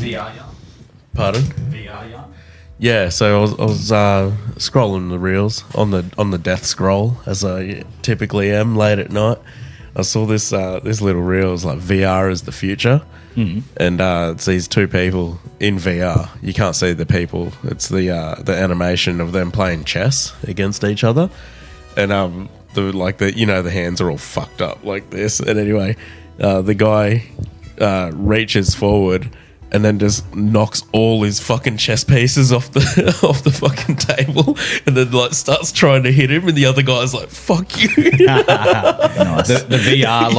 VR yarn. Pardon? VR yarn. Yeah, so I was scrolling the reels on the death scroll, as I typically am late at night. I saw this little reel. It's like VR is the future, and it's these two people in VR. You can't see the people. It's the animation of them playing chess against each other, and the hands are all fucked up like this. And anyway, the guy reaches forward and then just knocks all his fucking chess pieces off the fucking table, and then like starts trying to hit him, and the other guy's like, "Fuck you!" Nice. The VR,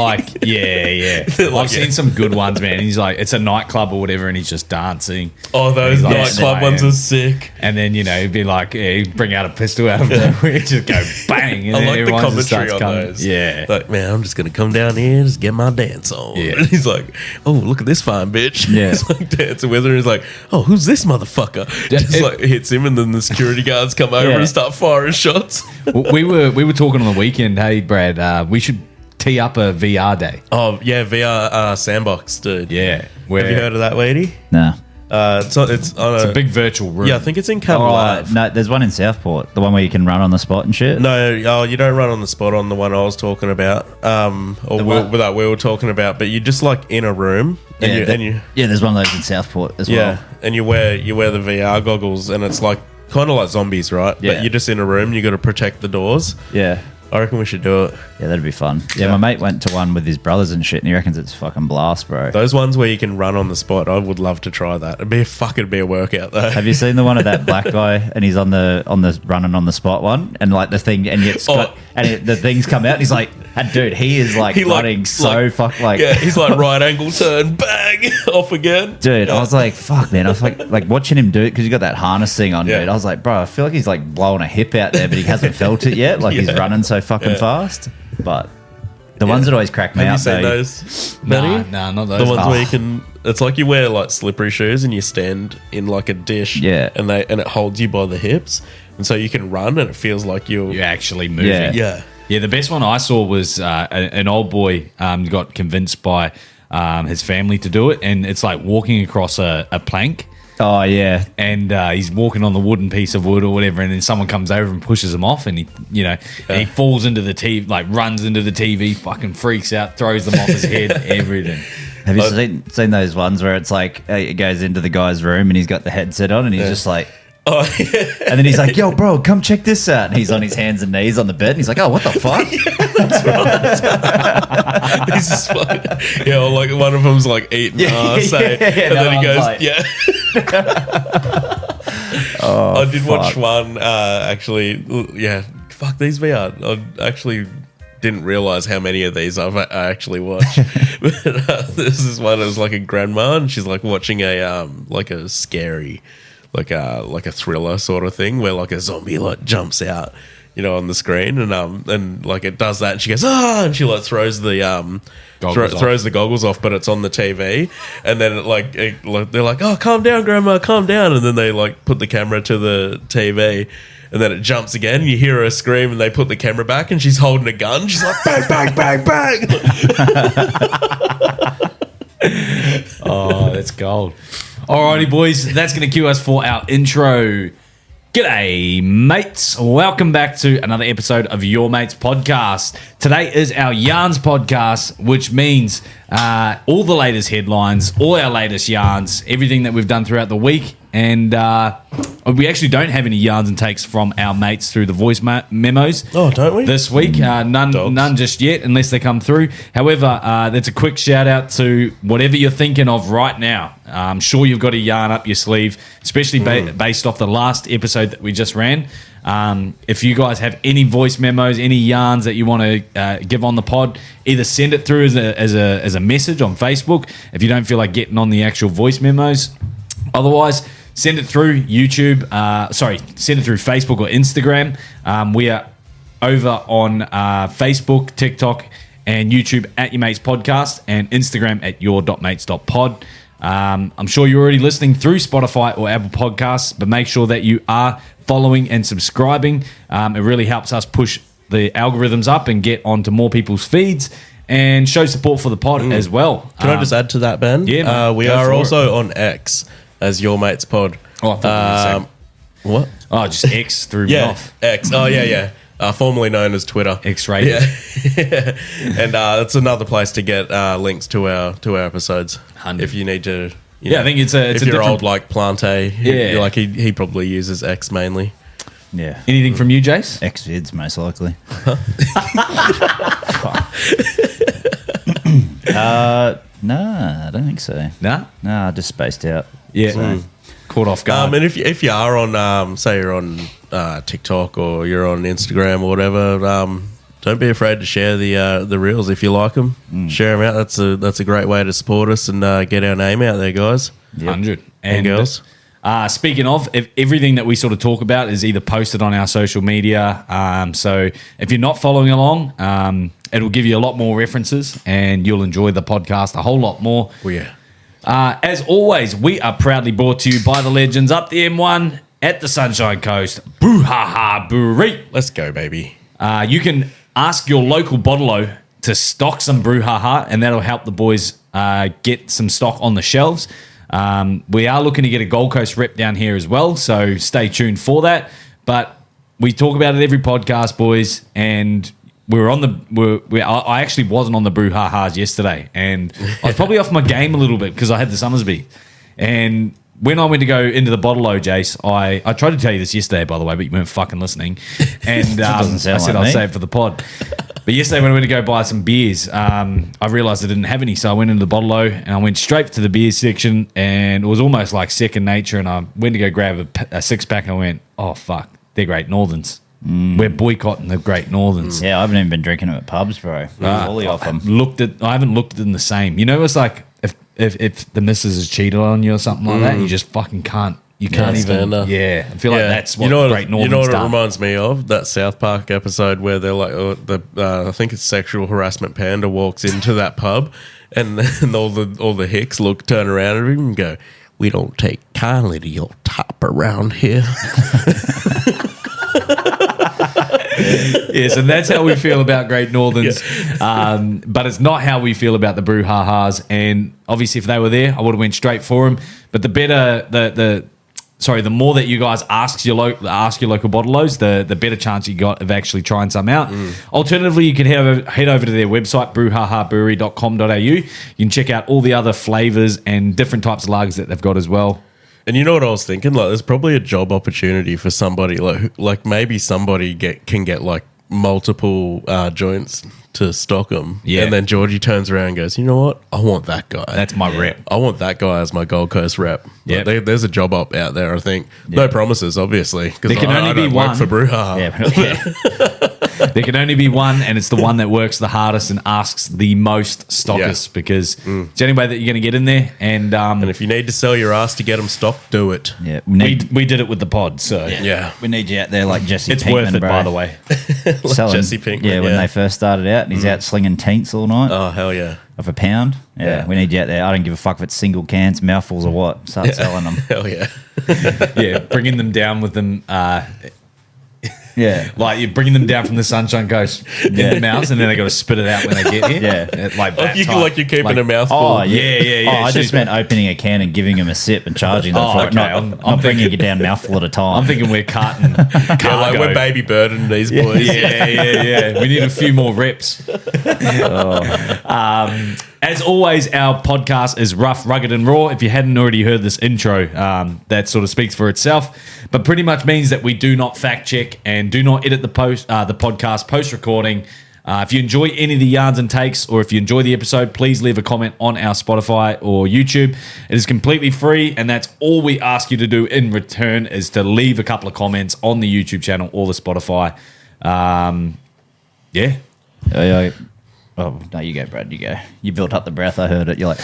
I've seen some good ones, man. He's like, it's a nightclub or whatever, and he's just dancing. Oh, those nightclub ones are sick. And then he'd be like, he'd bring out a pistol out of nowhere, just go bang. And I like the commentary on those. Yeah, like, man, I'm just gonna come down here and just get my dance on. Yeah. And he's like, "Oh, look at this fine bitch." Yeah. He's like dancing with her, and he's like, "Oh, who's this motherfucker?" Just like hits him, and then the security guards come over and start firing shots. we were talking on the weekend. Hey, Brad, we should tee up a VR day. Oh yeah, VR sandbox, dude. Yeah, have you heard of that, Weedy? No. It's a big virtual room. Yeah, I think it's in Cam Live. No, there's one in Southport, the one where you can run on the spot and shit. No, you don't run on the spot on the one I was talking about, we were talking about, but you're just like in a room, and there's one of those in Southport as well. Yeah, and you wear the VR goggles, and it's like kind of like zombies, right? Yeah. But you're just in a room, you got to protect the doors. Yeah. I reckon we should do it. Yeah, that'd be fun. Yeah, my mate went to one with his brothers and shit, and he reckons it's fucking blast, bro. Those ones where you can run on the spot, I would love to try that. It'd be a workout though. Have you seen the one of that black guy, and he's on the running on the spot one, and like the thing, and the things come out, and he's like, dude, he is like running he's like right angle turn, bang, off again. Dude, I was like, fuck, man. I was like watching him do it because you got that harness thing on, dude. I was like, bro, I feel like he's like blowing a hip out there, but he hasn't felt it yet. Like he's running so fucking fast. But the ones that always crack me Have up, you seen those? Nah, not those. The ones where you can. It's like you wear like slippery shoes and you stand in like a dish. Yeah. And it holds you by the hips, and so you can run, and it feels like you're actually moving. Yeah. Yeah, the best one I saw was an old boy got convinced by his family to do it, and it's like walking across a plank. Oh, yeah. And he's walking on the wooden piece of wood or whatever, and then someone comes over and pushes him off, and he falls into the TV, like runs into the TV, fucking freaks out, throws them off his head, everything. Have you seen those ones where it's like it goes into the guy's room and he's got the headset on and he's just like... Oh, yeah. And then he's like, "Yo, bro, come check this out." And he's on his hands and knees on the bed. And he's like, "Oh, what the fuck?" That's right. This is funny. Yeah, or like one of them's like eating ass, and then he goes, I did watch one, actually. Yeah, fuck these VR. I actually didn't realize how many of these I actually watched. But this is one. It was like a grandma, and she's like watching a scary. Like a thriller sort of thing where like a zombie like jumps out, on the screen, and like it does that, and she goes and she like throws the throws the goggles off, but it's on the TV, and then they're like, "Oh, calm down, grandma, calm down," and then they like put the camera to the TV. And then it jumps again, and you hear her scream, and they put the camera back, and she's holding a gun. She's like, bang, bang, bang, bang. Oh, that's gold. Alrighty, boys, that's going to cue us for our intro. G'day, mates. Welcome back to another episode of Your Mates Podcast. Today is our Yarns Podcast, which means all the latest headlines, all our latest yarns, everything that we've done throughout the week. And we actually don't have any yarns and takes from our mates through the voice memos. Oh, don't we? This week, none just yet, unless they come through. However, that's a quick shout out to whatever you're thinking of right now. I'm sure you've got a yarn up your sleeve, especially based off the last episode that we just ran. If you guys have any voice memos, any yarns that you want to give on the pod, either send it through as a message on Facebook if you don't feel like getting on the actual voice memos. Otherwise, send it through YouTube. Send it through Facebook or Instagram. We are over on Facebook, TikTok, and YouTube at Your Mates Podcast, and Instagram at your.mates.pod. I'm sure you're already listening through Spotify or Apple Podcasts, but make sure that you are following and subscribing. It really helps us push the algorithms up and get onto more people's feeds. and show support for the pod as well. Can I just add to that, Ben? Yeah, mate. we Go are for also on X as Your Mates Pod. Oh, I thought you were What? Oh, just X threw me off. X. Oh, yeah. Formerly known as Twitter. X-rated. Yeah. And that's another place to get links to our episodes. 100. If you need to. I think it's a if you're different... old like Plante, Yeah. he probably uses X mainly. Yeah. Anything from you, Jace? X-vids, most likely. No, I don't think so. Nah? No, I just spaced out. Yeah. So, Caught off guard. And if you are on, say you're on TikTok or you're on Instagram or whatever, don't be afraid to share the reels if you like them. Share them out. That's a great way to support us and get our name out there, guys. 100. And girls. Speaking of, everything that we sort of talk about is either posted on our social media. So if you're not following along, it'll give you a lot more references and you'll enjoy the podcast a whole lot more. Oh, yeah. As always, we are proudly brought to you by the legends up the M1 at the Sunshine Coast. Brouhaha Brewery. Let's go, baby. You can ask your local bottler to stock some Brouhaha, and that'll help the boys get some stock on the shelves. We are looking to get a Gold Coast rep down here as well, so stay tuned for that. But we talk about it every podcast, boys, and I actually wasn't on the Brouhahas yesterday, and I was probably off my game a little bit because I had the Summersby. And when I went to go into the bottle-o, Jace, I tried to tell you this yesterday, by the way, but you weren't fucking listening. And I said like I'll me. save it for the pod. But yesterday when I went to go buy some beers, I realised I didn't have any, so I went into the bottle-o and I went straight to the beer section, and it was almost like second nature, and I went to go grab a six-pack and I went, oh, fuck, they're Great Northerns. We're boycotting the Great Northerns. yeah, I haven't even been drinking them at pubs, bro. Fully off them. I haven't looked at them the same. You know, it's like if the missus has cheated on you or something like that, you just fucking can't. You can't even. Yeah, I feel like that's what Great Northern's You know what it done. reminds me of? That South Park episode where they're like, I think it's sexual harassment panda walks into that pub, and then all the hicks turn around at him and go, "We don't take kindly to your top around here." Yes, and that's how we feel about Great Northerns. But it's not how we feel about the Brouhahas. And obviously, if they were there, I would have went straight for them. But the more that you guys ask your local bottle-os, the better chance you got of actually trying some out. Alternatively, you can head over to their website, brouhahabrewery.com.au. You can check out all the other flavours and different types of lagers that they've got as well. And you know what I was thinking? Like, there's probably a job opportunity for somebody like maybe somebody can get like multiple joints to stock them. Yeah. And then Georgie turns around and goes, "You know what? I want that guy. That's my rep. I want that guy as my Gold Coast rep." Yep. Like, there's a job up out there, I think. No promises, obviously, because There can only be don't one. work for Brouhaha. There can only be one, and it's the one that works the hardest and asks the most stockers because it's the only way that you're going to get in there. And And if you need to sell your ass to get them stocked, do it. Yeah, we did it with the pod, so Yeah. we need you out there like Jesse it's Pinkman, worth it, bro. by the way. Selling, Jesse Pinkman, yeah, when they first started out, and he's out slinging teents all night Oh, hell yeah. of a pound. Yeah, we need you out there. I don't give a fuck if it's single cans, mouthfuls or what. Start selling them. Hell yeah. Yeah, bringing them down with them. Yeah. Like you're bringing them down from the Sunshine Coast in the mouths, and then they got to spit it out when they get here. Yeah. Like that. Like you're keeping a mouthful. Oh, Yeah. Oh, I just meant opening a can and giving him a sip and charging them for it. okay. Not bringing you down mouthful at a time. I'm thinking we're carting Yeah, cargo. like we're baby birding these boys. Yeah. We need a few more reps. As always, our podcast is rough, rugged, and raw. If you hadn't already heard this intro, that sort of speaks for itself, but pretty much means that we do not fact check and do not edit the podcast post recording. If you enjoy any of the yarns and takes, or if you enjoy the episode, please leave a comment on our Spotify or YouTube. It is completely free, and that's all we ask you to do in return is to leave a couple of comments on the YouTube channel or the Spotify. Yeah. Oh, no, you go, Brad. You go. You built up the breath. I heard it. You're like,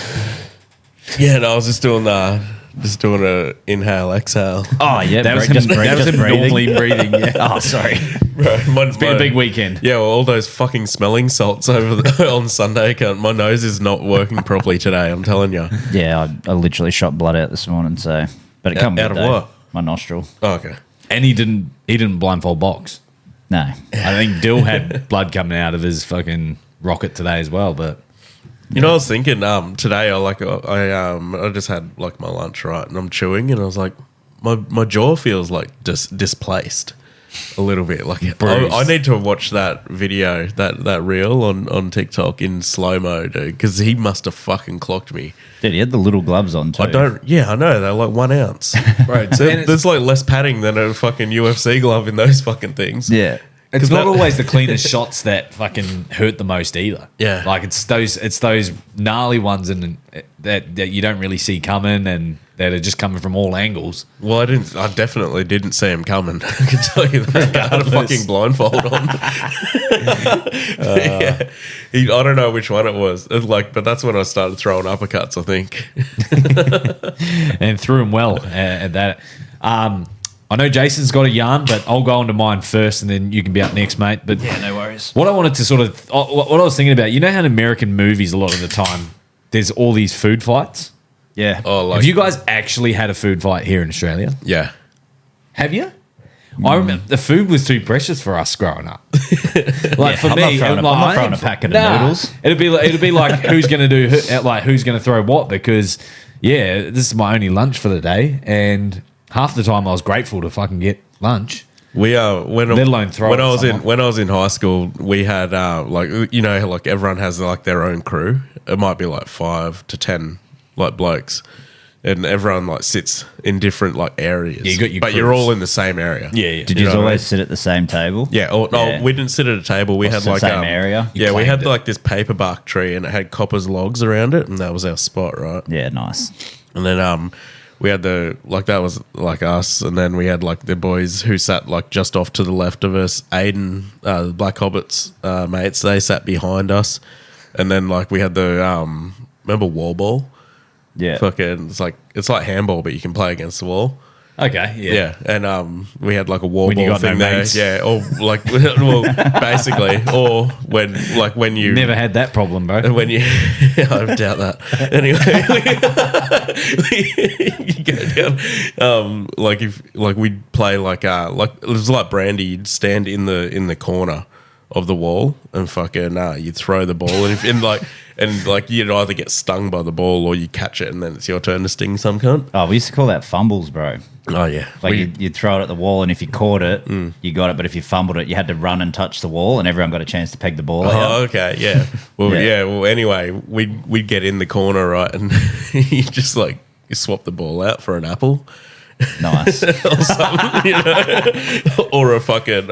Yeah, no, I was just doing a inhale, exhale. oh, yeah. That was him, just him breathing. normally breathing. Yeah. Oh, sorry. It's been a big weekend. Yeah, well, all those fucking smelling salts on Sunday. My nose is not working properly today, I'm telling you. Yeah, I literally shot blood out this morning, so. But it come Out good, of though. what? My nostril. Oh, okay. And he didn't blindfold box. No. I think Dill had blood coming out of his fucking rock it today as well. But you know, I was thinking today. I just had like my lunch, right, and I'm chewing, and I was like, my jaw feels like displaced a little bit. Like I need to watch that video, that reel on TikTok in slow mo, dude, because he must have fucking clocked me. Dude, he had the little gloves on too. I know they're like 1 ounce. Right, there's like less padding than a fucking UFC glove in those fucking things. Yeah. It's not always the cleanest shots that fucking hurt the most either. Yeah, like it's those gnarly ones that you don't really see coming and that are just coming from all angles. Well, I definitely didn't see him coming. I can tell you that. I had a fucking blindfold on. I don't know which one it was. But that's when I started throwing uppercuts, I think, and threw him well at that. I know Jason's got a yarn, but I'll go on to mine first, and then you can be up next, mate. But yeah, no worries. What I wanted to what I was thinking about, you know how in American movies a lot of the time there's all these food fights? Yeah. Oh, have you guys actually had a food fight here in Australia? Yeah. Have you? I remember the food was too precious for us growing up. Like for me, I'm not throwing a packet of noodles. It'd be like who's going to throw what, because this is my only lunch for the day, and half the time I was grateful to fucking get lunch. Let alone throw. When I was in high school, we had like everyone has like their own crew. It might be like 5 to 10 like blokes, and everyone like sits in different like areas. Yeah, you got your but crews. you're all in the same area. Yeah. Did you always sit at the same table? Yeah. No, we didn't sit at a table. We had the like same area. We had like this paper bark tree, and it had copper's logs around it, and that was our spot, right? Yeah, nice. And then we had that was like us, and then we had like the boys who sat like just off to the left of us. Aiden, the Black Hobbits mates, they sat behind us, and then like we had the remember wall ball. Yeah, fucking, it's like handball, but you can play against the wall. Okay, yeah, and we had like a wall when ball you got thing no there, mates. yeah, or like well, basically, or when you never had that problem, bro. When you, I doubt that. Anyway, you go down, we'd play like it was like brandy. You'd stand in the corner of the wall and fucking you'd throw the ball, and you'd either get stung by the ball or you catch it and then it's your turn to sting some cunt. Oh, we used to call that fumbles, bro. Oh yeah, you'd throw it at the wall, and if you caught it, you got it. But if you fumbled it, you had to run and touch the wall, and everyone got a chance to peg the ball out. Oh, okay, yeah. Well, Well, anyway, we'd get in the corner, right, and you just like you swap the ball out for an apple. Nice. Or something, or a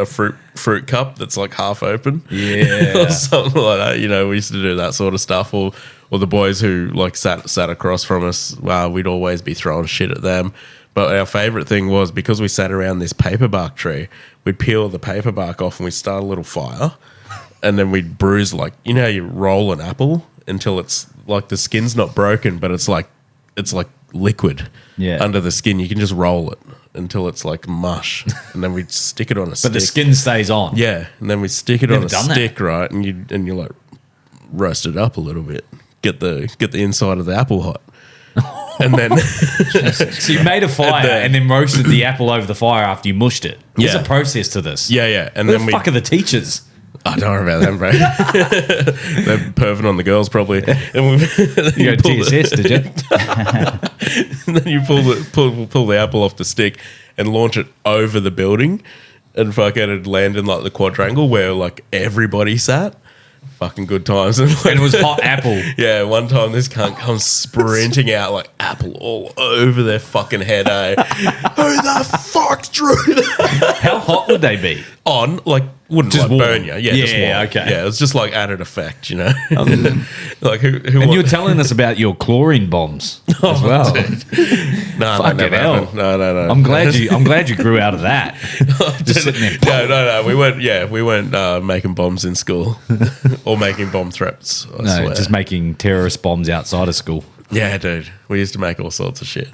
fruit cup that's like half open. Yeah. Or something like that. We used to do that sort of stuff. Or the boys who like sat across from us, we'd always be throwing shit at them. But our favourite thing was, because we sat around this paper bark tree, we'd peel the paper bark off and we'd start a little fire, and then we'd bruise how you roll an apple until it's like the skin's not broken, but it's like liquid under the skin. You can just roll it until it's like mush, and then we'd stick it on a stick. But the skin stays on. Yeah, and then we stick it on a stick, right? And you like roast it up a little bit, get the inside of the apple hot, and then so you made a fire and then roasted the apple over the fire after you mushed it. There's a process to this. Yeah, and Who the fuck are the teachers? I don't worry about them, bro. They're perving on the girls, probably. And you go TSS, did you? And then you pull the apple off the stick and launch it over the building, and fucking it'd land in like the quadrangle where like everybody sat. Fucking good times. And it was hot apple. Yeah, one time this cunt comes sprinting out like apple all over their fucking head, eh? Who the fuck drew that? How hot would they be? On, like, wouldn't just like burn you. Yeah, just warm. Okay. Yeah, it's just like added effect, Like who and you were telling us about your chlorine bombs as well. No, fucking hell. No. I'm glad you grew out of that. Just sitting there. No. We weren't making bombs in school or making bomb threats. I swear. Just making terrorist bombs outside of school. Yeah, dude. We used to make all sorts of shit.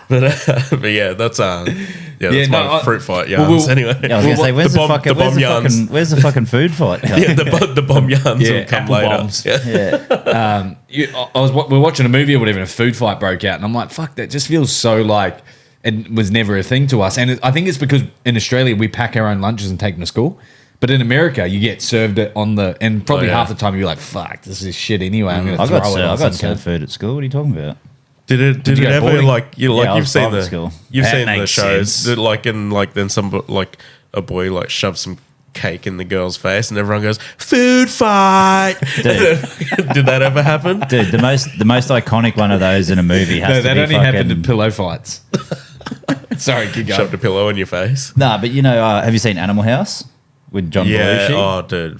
But yeah, that's my fruit fight yarns. Anyway, I was gonna say, where's the fucking food fight? Yeah, the bomb yarns will come later. Bombs. Yeah. We're watching a movie or whatever, and a food fight broke out, and I'm like, fuck, that just feels so like it was never a thing to us. And I think it's because in Australia we pack our own lunches and take them to school. But in America, you get served it on the, and probably half the time you're like, fuck, this is shit anyway. I'm going to throw it. I got served food at school. What are you talking about? Did it ever boarding? you've seen the school. You've That seen the makes shows sense. that then a boy like shoves some cake in the girl's face and everyone goes food fight. Did that ever happen? Dude, the most iconic one of those in a movie has to that be only fucking, happened in pillow fights. Sorry, keep going. Shoved a pillow in your face. Nah, but have you seen Animal House with John Yeah. Belushi? Oh, dude,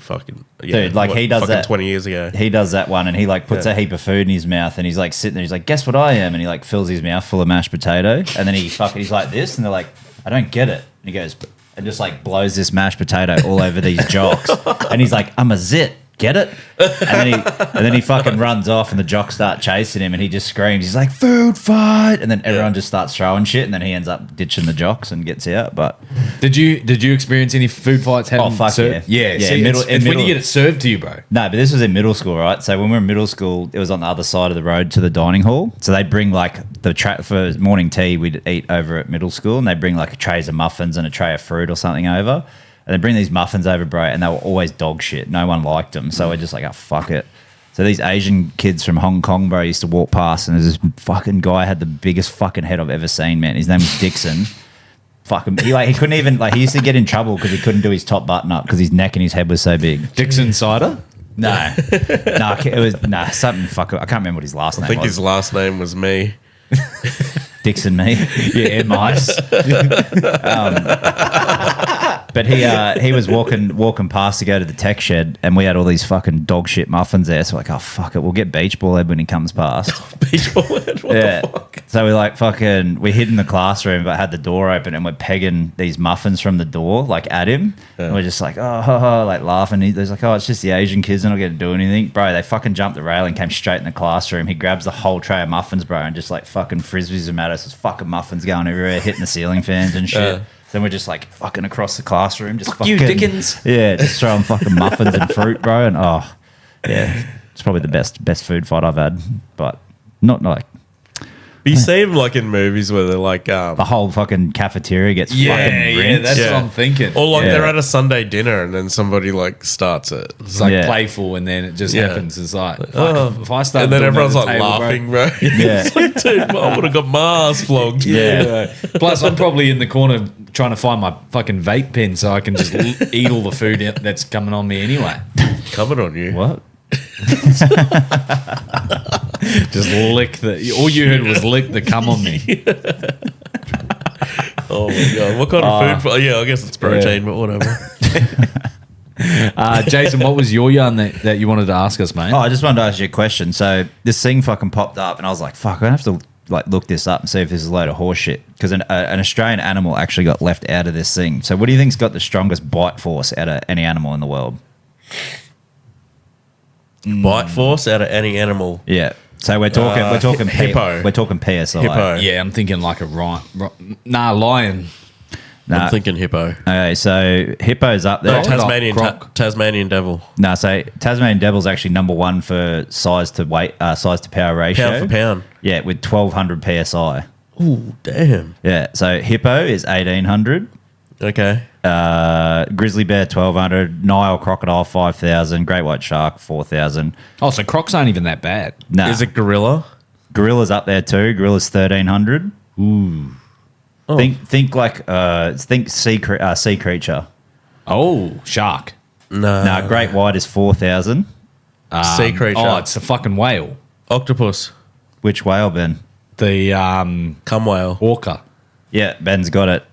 he does that 20 years ago. He does that one, and he like puts a heap of food in his mouth, and he's like sitting there. He's like, "Guess what I am?" And he like fills his mouth full of mashed potato, and then he's like this, and they're like, "I don't get it." And he goes and just like blows this mashed potato all over these jocks, and he's like, "I'm a zit." Get it? And then he fucking runs off, and the jocks start chasing him, and he just screams. He's like, "Food fight!" And then everyone just starts throwing shit, and then he ends up ditching the jocks and gets out. But Did you experience any food fights? fuck served? yeah. Yeah. See, it's when you get it served to you, bro. no, but this was in middle school, right? So when we were in middle school, it was on the other side of the road to the dining hall. So they'd bring like for morning tea, we'd eat over at middle school, and they'd bring like trays of muffins and a tray of fruit or something over. And they bring these muffins over, bro, and they were always dog shit. No one liked them. So we're just like, oh, fuck it. So these Asian kids from Hong Kong, bro, used to walk past, and there's this fucking guy had the biggest fucking head I've ever seen, man. His name was Dixon. Fucking, he couldn't even, he used to get in trouble because he couldn't do his top button up because his neck and his head was so big. Dixon cider? No. It was, something fucking, I can't remember what his last name was. I think his last name was me. Dixon me. Yeah, mice. But he was walking past to go to the tech shed, and we had all these fucking dog shit muffins there. So like, oh fuck it, we'll get beach ball head when he comes past. Beach ball head? What the fuck? So we hid in the classroom, but had the door open, and we're pegging these muffins from the door, like at him. Yeah. And we're just like, oh, ha, ha, like laughing. He's like, oh, it's just the Asian kids, they're not going to do anything, bro. They fucking jumped the railing, came straight in the classroom. He grabs the whole tray of muffins, bro, and just like fucking frisbees them at us. There's fucking muffins going everywhere, hitting the ceiling fans and shit. Then we're just like fucking across the classroom, just fucking, you Dickens. Yeah, just throwing fucking muffins and fruit, bro. And it's probably the best food fight I've had, but not like. But you see them like in movies where they're like the whole fucking cafeteria gets fucking rinsed. That's what I'm thinking. Or like they're at a Sunday dinner and then somebody like starts it. It's like playful, and then it just happens. It's like, if I start, and then doing everyone's that like at the table, laughing, bro. Yeah. It's like, dude, I would have got Mars flogged. Yeah. Plus, I'm probably in the corner trying to find my fucking vape pen so I can just eat all the food that's coming on me anyway. Coming on you. What? Just lick all you heard was lick the cum on me. Oh my god, what kind of food? Yeah, I guess it's protein, but whatever. Jason, what was your yarn that you wanted to ask us, mate? Oh, I just wanted to ask you a question. So this thing fucking popped up, and I was like, fuck, I have to like look this up and see if this is a load of horse shit, because an Australian animal actually got left out of this thing. So what do you think's got the strongest bite force out of any animal in the world? Bite force out of any animal. Yeah. So we're talking hippo. We're talking PSI. Hippo. Yeah, I'm thinking like a lion. I'm thinking hippo. Okay, so hippo's up there. Tasmanian devil. No, so Tasmanian devil's actually number one for size to weight, size to power ratio. Pound for pound. Yeah, with 1,200 psi. Ooh, damn. Yeah, so hippo is 1,800. Okay. Grizzly bear 1,200, Nile crocodile 5,000, great white shark 4,000. Oh, so crocs aren't even that bad. Nah. Is it gorilla? Gorilla's up there too. Gorilla's 1,300. Ooh. Oh. Think sea creature. Oh, shark. No. Great white is 4,000. Sea creature. Oh, it's a fucking whale. Octopus. Which whale, Ben? The cum whale. orca. Yeah, Ben's got it.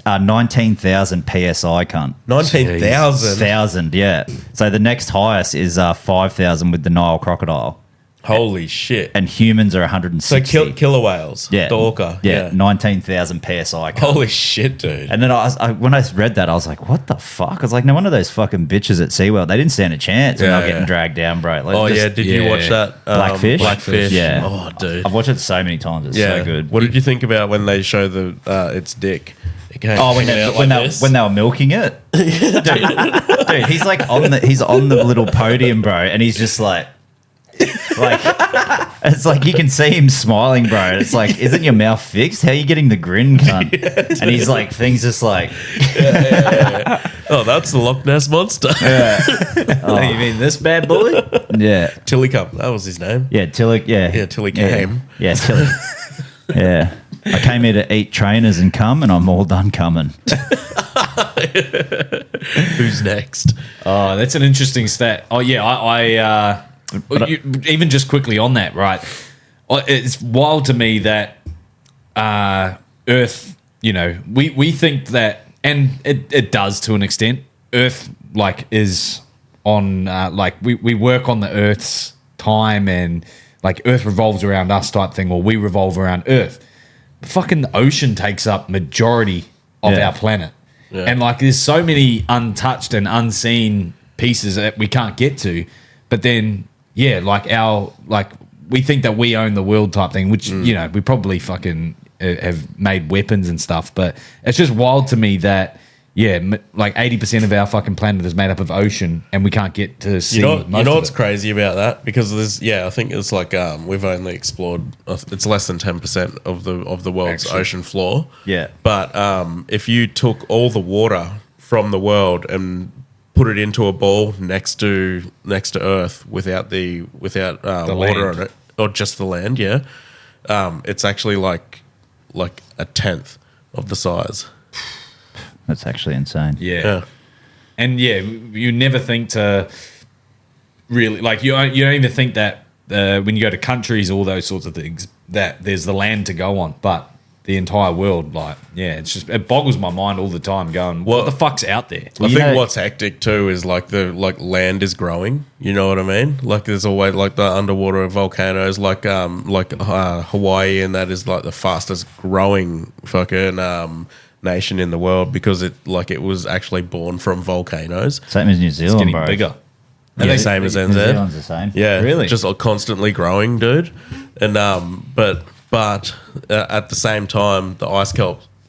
19,000 PSI, cunt. 19,000? Yeah. So the next highest is 5,000 with the Nile crocodile. Holy shit. And humans are 160. So killer whales. Yeah. The orca. Yeah, 19,000 PSI. Cunt. Holy shit, dude. And then when I read that, I was like, what the fuck? I was like, no wonder those fucking bitches at SeaWorld, they didn't stand a chance when they were getting dragged down, bro. Like, did you watch that? Blackfish? Blackfish. Yeah. Oh, dude. I've watched it so many times. It's so good. What did you think about when they show its dick? When they were milking it? Dude, he's like on the little podium, bro, and he's just like, Like, it's like you can see him smiling, bro. It's like, isn't your mouth fixed? How are you getting the grin, cunt? And he's like, things just like, oh, that's the Loch Ness monster. Oh, you mean this bad boy? yeah, Tillicum, that was his name. yeah, Tilly, yeah, Tilly came. yeah, Tilly, yeah. I came here to eat trainers and come, and I'm all done coming. Who's next? Oh, that's an interesting stat. Oh, yeah, even just quickly on that, right? It's wild to me that Earth, we think that, and it does to an extent, Earth, like, is on, we work on the Earth's time and, like, Earth revolves around us type thing, or we revolve around Earth. Fucking the ocean takes up majority of our planet. Yeah. And, like, there's so many untouched and unseen pieces that we can't get to. But then, yeah, we think that we own the world type thing, which, we probably fucking have made weapons and stuff. But it's just wild to me that, like 80% of our fucking planet is made up of ocean and we can't get to see most of it. You know what's crazy about that? Because I think it's like we've only explored, it's less than 10% of the world's ocean floor. Yeah. But if you took all the water from the world and put it into a ball next to Earth without water land on it, or just the land, it's actually like a tenth of the size. That's actually insane. Yeah. And you never think to really, like, you don't even think that when you go to countries, all those sorts of things, that there's the land to go on, but the entire world, like, it boggles my mind all the time going, what the fuck's out there? I think what's hectic too is like land is growing. You know what I mean? Like there's always like the underwater volcanoes, like Hawaii, and that is like the fastest growing fucking nation in the world because it was actually born from volcanoes. Same as New Zealand, it's getting bro. bigger. And the same as NZ. New Zealand's the same. Yeah, really, just like constantly growing, dude. And but at the same time, the ice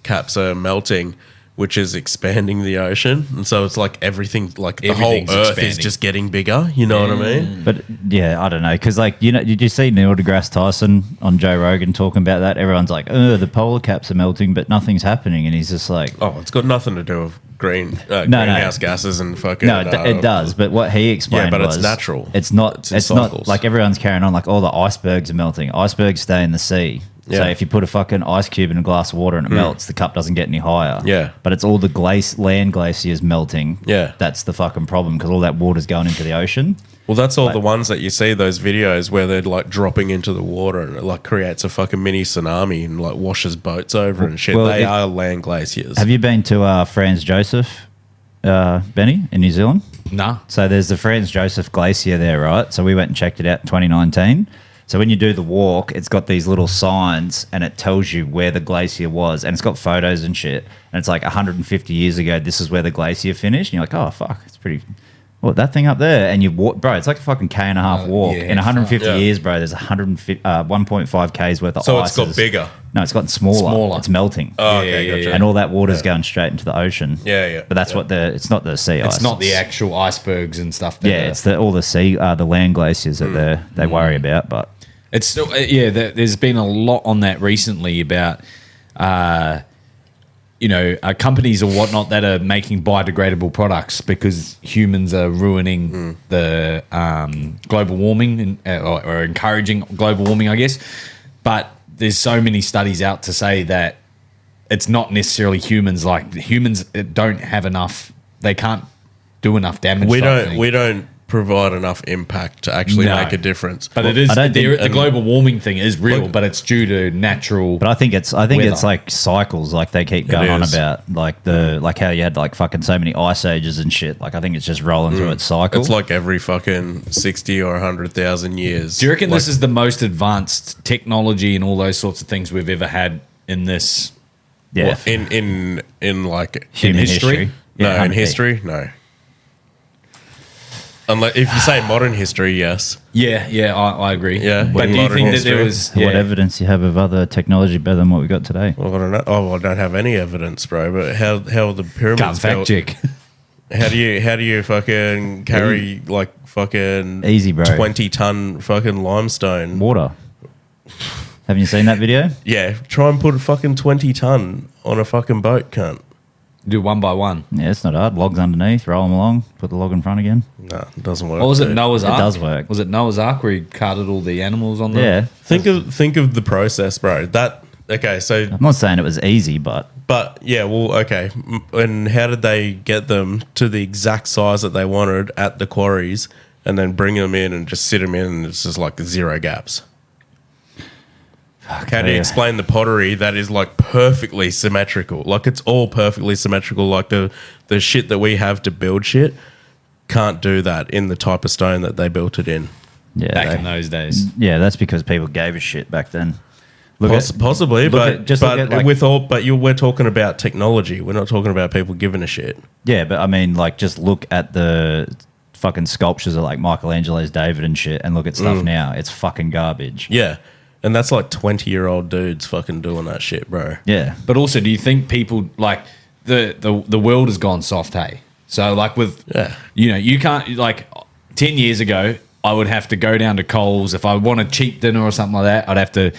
caps are melting, which is expanding the ocean, and so it's like everything, like the whole Earth expanding. Is just getting bigger. You know what I mean? But I don't know, because like did you see Neil deGrasse Tyson on Joe Rogan talking about that? Everyone's like, "Oh, the polar caps are melting, but nothing's happening," and he's just like, "Oh, it's got nothing to do with greenhouse gases and fucking." No, it does. But what he explained was, it's natural. It's not. It's not like everyone's carrying on like, "Oh, the icebergs are melting." Icebergs stay in the sea. Yeah. So if you put a fucking ice cube in a glass of water and it melts, the cup doesn't get any higher. Yeah. But it's all the land glaciers melting. Yeah. That's the fucking problem because all that water's going into the ocean. Well, that's all the ones that you see, those videos where they're like dropping into the water and it like creates a fucking mini tsunami and like washes boats over and shit. They are land glaciers. Have you been to Franz Josef, Benny, in New Zealand? No. So there's the Franz Josef Glacier there, right? So we went and checked it out in 2019. So when you do the walk, it's got these little signs and it tells you where the glacier was, and it's got photos and shit. And it's like 150 years ago, this is where the glacier finished. And you're like, oh, fuck, it's pretty... What, that thing up there? And you walk... Bro, it's like a fucking K and a half walk. In 150 years, bro, there's 1.5 Ks worth of ice. So it's got bigger? No, it's gotten smaller. It's melting. Oh, okay, gotcha. And all that water's going straight into the ocean. Yeah. But that's what it's not the sea ice. It's not the actual icebergs and stuff. It's all the land glaciers that they worry about, but... It's still, there's been a lot on that recently about, companies or whatnot that are making biodegradable products because humans are ruining the global warming or encouraging global warming, I guess. But there's so many studies out to say that it's not necessarily humans. Like humans don't have enough, they can't do enough damage. We don't provide enough impact to actually make a difference. But it is the global warming thing is real, but it's due to natural. But I think it's like cycles, like they keep going on about, like like how you had like fucking so many ice ages and shit. Like I think it's just rolling through its cycle. It's like every fucking 60 or 100,000 years. Do you reckon this is the most advanced technology and all those sorts of things we've ever had in this? Yeah, in like human history. No, in history, no. Unless if you say modern history, yes. Yeah, I agree. Yeah, but do you think that there was what evidence you have of other technology better than what we got today? Well, I don't know. I don't have any evidence, bro. But how the pyramids can't fact check. How do you fucking carry like fucking easy, bro, 20-ton fucking limestone water? Haven't you seen that video? Yeah, try and put a fucking 20-ton on a fucking boat, cunt. Do one by one. Yeah, it's not hard. Logs underneath, roll them along, put the log in front again. No, it doesn't work. Or was it Noah's Ark? It does work. Was it Noah's Ark where he carted all the animals on the... Yeah. Think of the process, bro. Okay, so... I'm not saying it was easy, but... But, yeah, well, okay. And how did they get them to the exact size that they wanted at the quarries and then bring them in and just sit them in and it's just like 0 gaps? How do you explain the pottery that is like perfectly symmetrical? Like it's all perfectly symmetrical. Like the shit that we have to build shit can't do that in the type of stone that they built it in. Yeah, back in those days. Yeah, that's because people gave a shit back then. Possibly, but we're talking about technology. We're not talking about people giving a shit. Yeah, but I mean, like, just look at the fucking sculptures of like Michelangelo's David and shit, and look at stuff now. It's fucking garbage. Yeah. And that's like 20-year-old dudes fucking doing that shit, bro. Yeah. But also, do you think people, like, the world has gone soft, hey? So, like, with, you know, you can't, like, 10 years ago, I would have to go down to Coles. If I want a cheap dinner or something like that, I'd have to,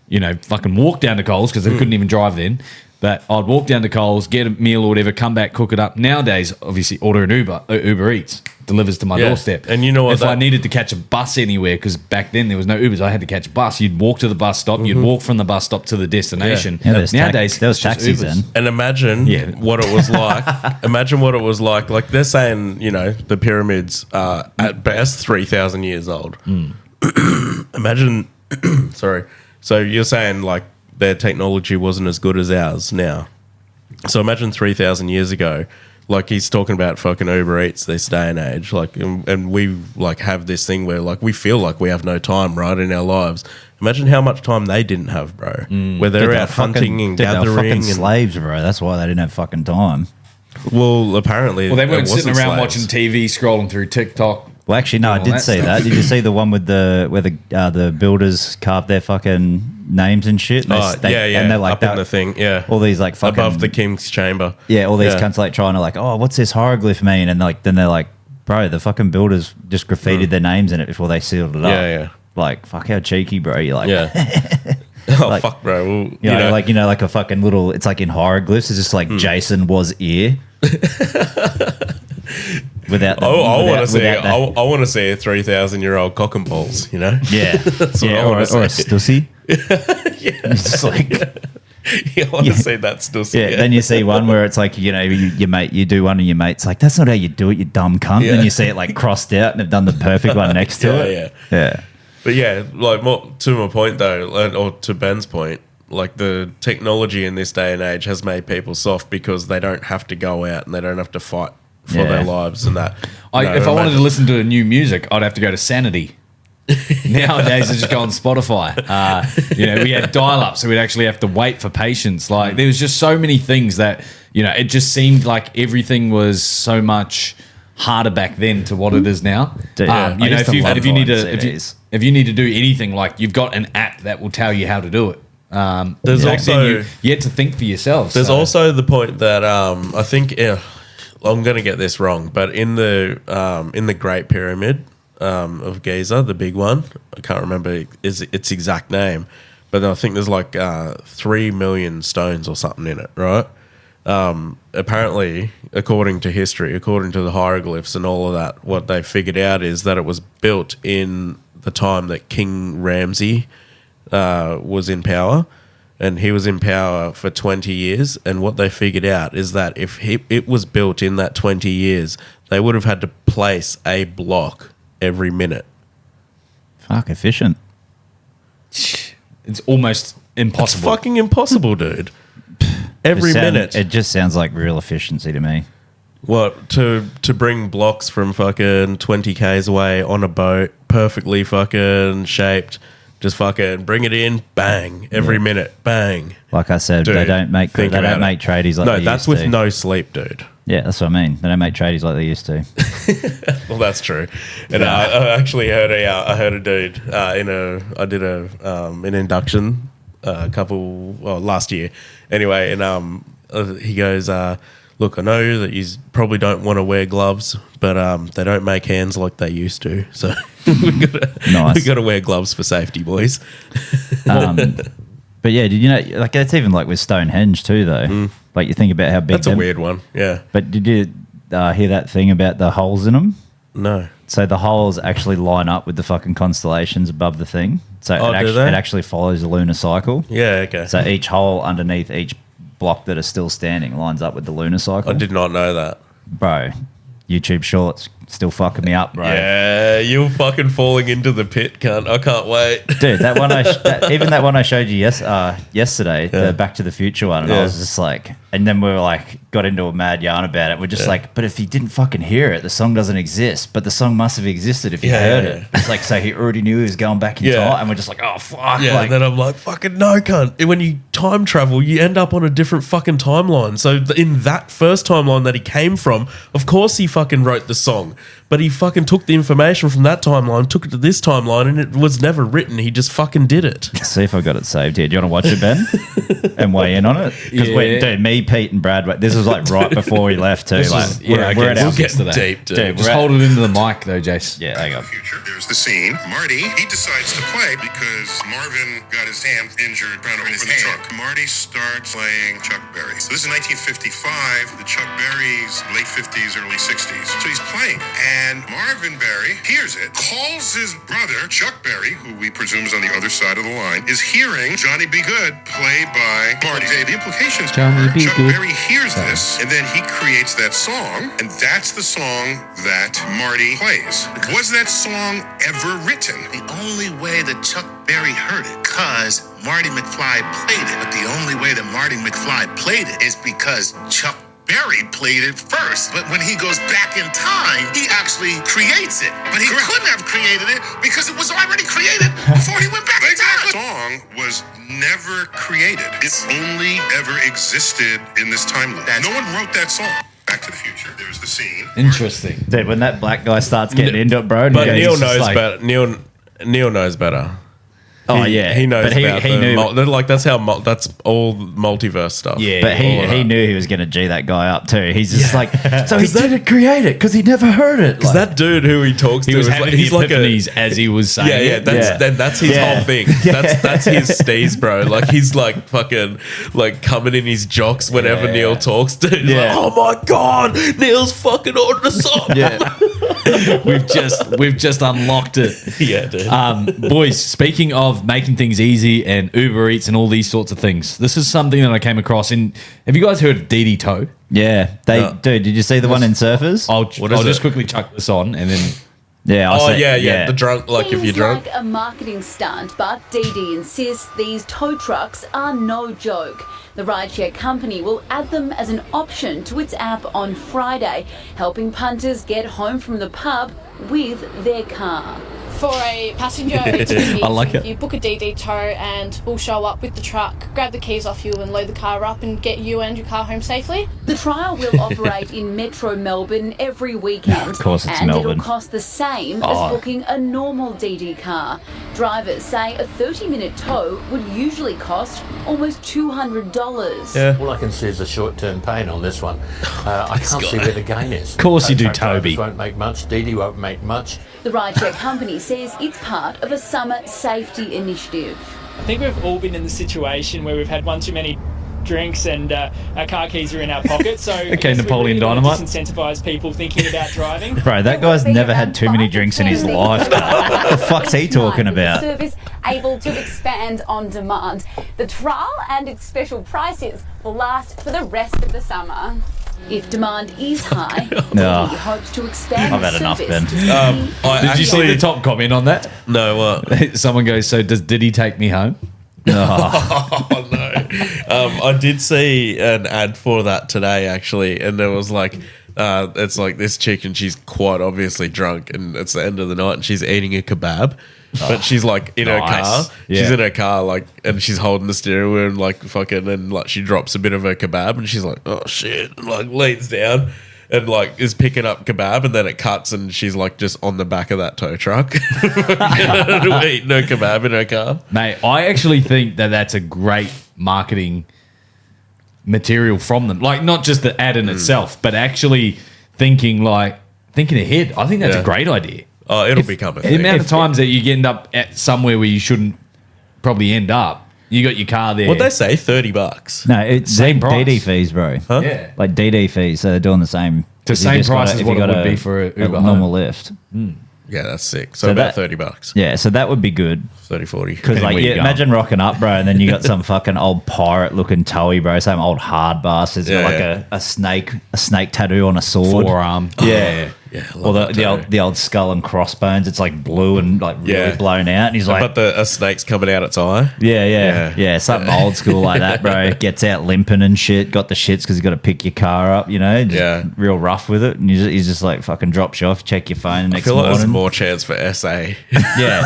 you know, fucking walk down to Coles because I couldn't even drive then. But I'd walk down to Coles, get a meal or whatever, come back, cook it up. Nowadays, obviously, order an Uber Eats, delivers to my doorstep. And you know what? If I needed to catch a bus anywhere, because back then there was no Ubers, I had to catch a bus. You'd walk to the bus stop, you'd walk from the bus stop to the destination. Yeah, Nowadays, there was taxis then. And imagine what it was like. Imagine what it was like. Like they're saying, you know, the pyramids are at best 3,000 years old. Imagine, sorry. So you're saying like their technology wasn't as good as ours now. So imagine 3,000 years ago, like he's talking about fucking Uber Eats this day and age, like, and we like have this thing where like we feel like we have no time, right, in our lives. Imagine how much time they didn't have, bro. Where they're out hunting and gathering. They were fucking and slaves, bro. That's why they didn't have fucking time. Well, apparently, they weren't sitting around watching TV, scrolling through TikTok. Well, actually, no, I did see that. Did you see the one with where the builders carved their fucking names and shit? And they're like up in the thing, all these like fucking above the king's chamber. Yeah, all these cunts like trying to like, oh, what's this hieroglyph mean? And like then they're like, bro, the fucking builders just graffitied their names in it before they sealed it up. Yeah. Like, fuck, how cheeky, bro. You're like, oh, like, fuck, bro. Well, like a fucking little. It's like in hieroglyphs. It's just like Jason was ear. I want to see a 3,000-year-old cock and balls, you know? Yeah. Or a stussy. It's just like... You want to see that stussy. Yeah, then you see one where it's like, you know, you do one and your mate's like, that's not how you do it, you dumb cunt. Yeah. Then you see it like crossed out and they've done the perfect one next to it. Yeah. But yeah, like to my point though, or to Ben's point, like the technology in this day and age has made people soft because they don't have to go out and they don't have to fight for their lives and that. If I wanted to listen to new music, I'd have to go to Sanity. Nowadays, I just go on Spotify. You know, we had dial-up, so we'd actually have to wait for patience. Like there was just so many things that, you know, it just seemed like everything was so much harder back then to what it is now. You know, if you need to do anything, like you've got an app that will tell you how to do it. There's also you had to think for yourself. There's also the point that I think I'm going to get this wrong, but in the Great Pyramid of Giza, the big one, I can't remember its exact name, but I think there's like 3 million stones or something in it, right? Apparently, according to history, according to the hieroglyphs and all of that, what they figured out is that it was built in the time that King Ramsey was in power, and he was in power for 20 years. And what they figured out is that if it was built in that 20 years, they would have had to place a block every minute. Fuck, efficient. It's almost impossible. It's fucking impossible, dude. Every minute. It just sounds like real efficiency to me. What, to bring blocks from fucking 20 Ks away on a boat, perfectly fucking shaped, just fucking bring it in, bang, every minute, bang. Like I said, dude, they don't make tradies like they used to. No, that's with no sleep, dude. Yeah, that's what I mean. They don't make tradies like they used to. Well, that's true. And I actually heard a dude I did an induction last year. Anyway, and he goes, look, I know that you probably don't want to wear gloves, but they don't make hands like they used to. So we got to wear gloves for safety, boys. But yeah, did you know, like, that's even like with Stonehenge too, though. Like, you think about how big that's a weird one. Yeah. But did you hear that thing about the holes in them? No. So the holes actually line up with the fucking constellations above the thing. So it actually follows the lunar cycle. Yeah, okay. So each hole underneath each block that is still standing lines up with the lunar cycle. I did not know that. Bro, YouTube Shorts still fucking me up, bro. Yeah, you're fucking falling into the pit, cunt. I can't wait. Dude, that one that one I showed you yesterday, the Back to the Future one, and I was just like, and then we were like, got into a mad yarn about it. We're just like, but if he didn't fucking hear it, the song doesn't exist. But the song must have existed if he heard it. It's like, so he already knew he was going back in time, and we're just like, oh fuck. Yeah, and then I'm like, fucking no, cunt. When you time travel, you end up on a different fucking timeline. So in that first timeline that he came from, of course he fucking wrote the song. But he fucking took the information from that timeline, took it to this timeline, and it was never written. He just fucking did it. See if I got it saved here. Do you want to watch it, Ben? And weigh in on it? Because dude, me, Pete, and Brad, this was like right before we left too. We're at our get to that. Deep, dude. Just hold it into the mic though, Jace. Yeah, hang on. There's the scene. Marty, he decides to play because Marvin got his hand injured trying to open the trunk. Marty starts playing Chuck Berry. So this is 1955, the Chuck Berry's late 50s, early 60s. So he's playing, and Marvin Berry hears it, calls his brother, Chuck Berry, who we presume is on the other side of the line, is hearing Johnny B. Good played by Marty. The implications are Chuck Berry hears this, and then he creates that song, and that's the song that Marty plays. Was that song ever written? The only way that Chuck Berry heard it, because Marty McFly played it. But the only way that Marty McFly played it is because Chuck Berry played it first. But when he goes back in time, he actually creates it. But he couldn't have created it because it was already created before he went back in time. The song was never created. It only ever existed in this time loop. No one wrote that song. Back to the Future. There's the scene. Interesting. Dude, when that black guy starts getting into it, bro. But Neil knows better. Neil knows better. Oh yeah, he knows. But about he knew. Like that's how that's all multiverse stuff. Yeah, but he knew he was going to G that guy up too. He's just like, so he didn't create it because he never heard it. Because that dude who he talks to was is having he's the like epiphanies as he was saying. That's his whole thing. That's his steez, bro. Like he's like fucking like coming in his jocks whenever Neil talks to him. Like, oh my god, Neil's fucking on the song. We've just unlocked it. Yeah, dude. Boys, speaking of making things easy and Uber Eats and all these sorts of things, this is something that I came across in. Have you guys heard of DD Tow? Yeah, dude. Did you see the one in Surfers? I'll just quickly chuck this on and then. Yeah. The drunk, like if you're drunk. Like a marketing stunt, but DD insists these tow trucks are no joke. The rideshare company will add them as an option to its app on Friday, helping punters get home from the pub with their car. For a passenger, it's easy. I like it. You book a DD tow and we'll show up with the truck, grab the keys off you and load the car up and get you and your car home safely. The trial will operate in Metro Melbourne every weekend. Of course it's and Melbourne. It'll cost the same as booking a normal DD car. Drivers say a 30-minute tow would usually cost almost $200. Yeah. All I can see is a short-term pain on this one. I can't see where the gain is. Of course you do, Truck drivers Toby. Won't make much. DD won't make much. The rideshare company says it's part of a summer safety initiative. I think we've all been in the situation where we've had one too many drinks and our car keys are in our pocket. So Okay, Napoleon Dynamite. Disincentivise people thinking about driving. Bro, that guy's never had too many drinks in his life. What the fuck's he talking about? Service able to expand on demand. The trial and its special prices will last for the rest of the summer. If demand is high, No. he hopes to expand I've the had enough, service Ben. to Did you see the top comment on that? No, what? Someone goes, so did he take me home? Oh no! I did see an ad for that today actually, and there was like, it's like this chick and she's quite obviously drunk, and it's the end of the night and she's eating a kebab, but she's like in her car. Yeah. She's in her car like, and she's holding the steering wheel and like fucking, and like she drops a bit of her kebab and she's like, oh shit, and like leans down. And like is picking up kebab, and then it cuts, and she's like just on the back of that tow truck, eating her kebab in her car. Mate, I actually think that that's a great marketing material from them. Like, not just the ad in itself, but actually thinking ahead. I think that's a great idea. Oh, it'll become a thing. The amount of times that you end up at somewhere where you shouldn't probably end up, you got your car there. What'd they say? $30? No, it's Same price. DD fees, bro. Huh? Yeah. Like DD fees, so they're doing the same. The same price as what it would be for a Uber normal home. lift. Yeah, that's sick. So about $30. Yeah, so that would be good. 30, 40. Because like, imagine rocking up, bro, and then you got some fucking old pirate looking toey, bro. Some old hard bastard's got like a snake tattoo on a sword, forearm. Yeah. Yeah, Or the old skull and crossbones. It's like blue and like really blown out. And he's like, but a snake's coming out its eye. Yeah, something old school like that, bro. Gets out limping and shit. Got the shits because he's got to pick your car up, you know. Just real rough with it, and he's just like fucking drops you off. Check your phone next morning. Like there's more chance for SA. Yeah.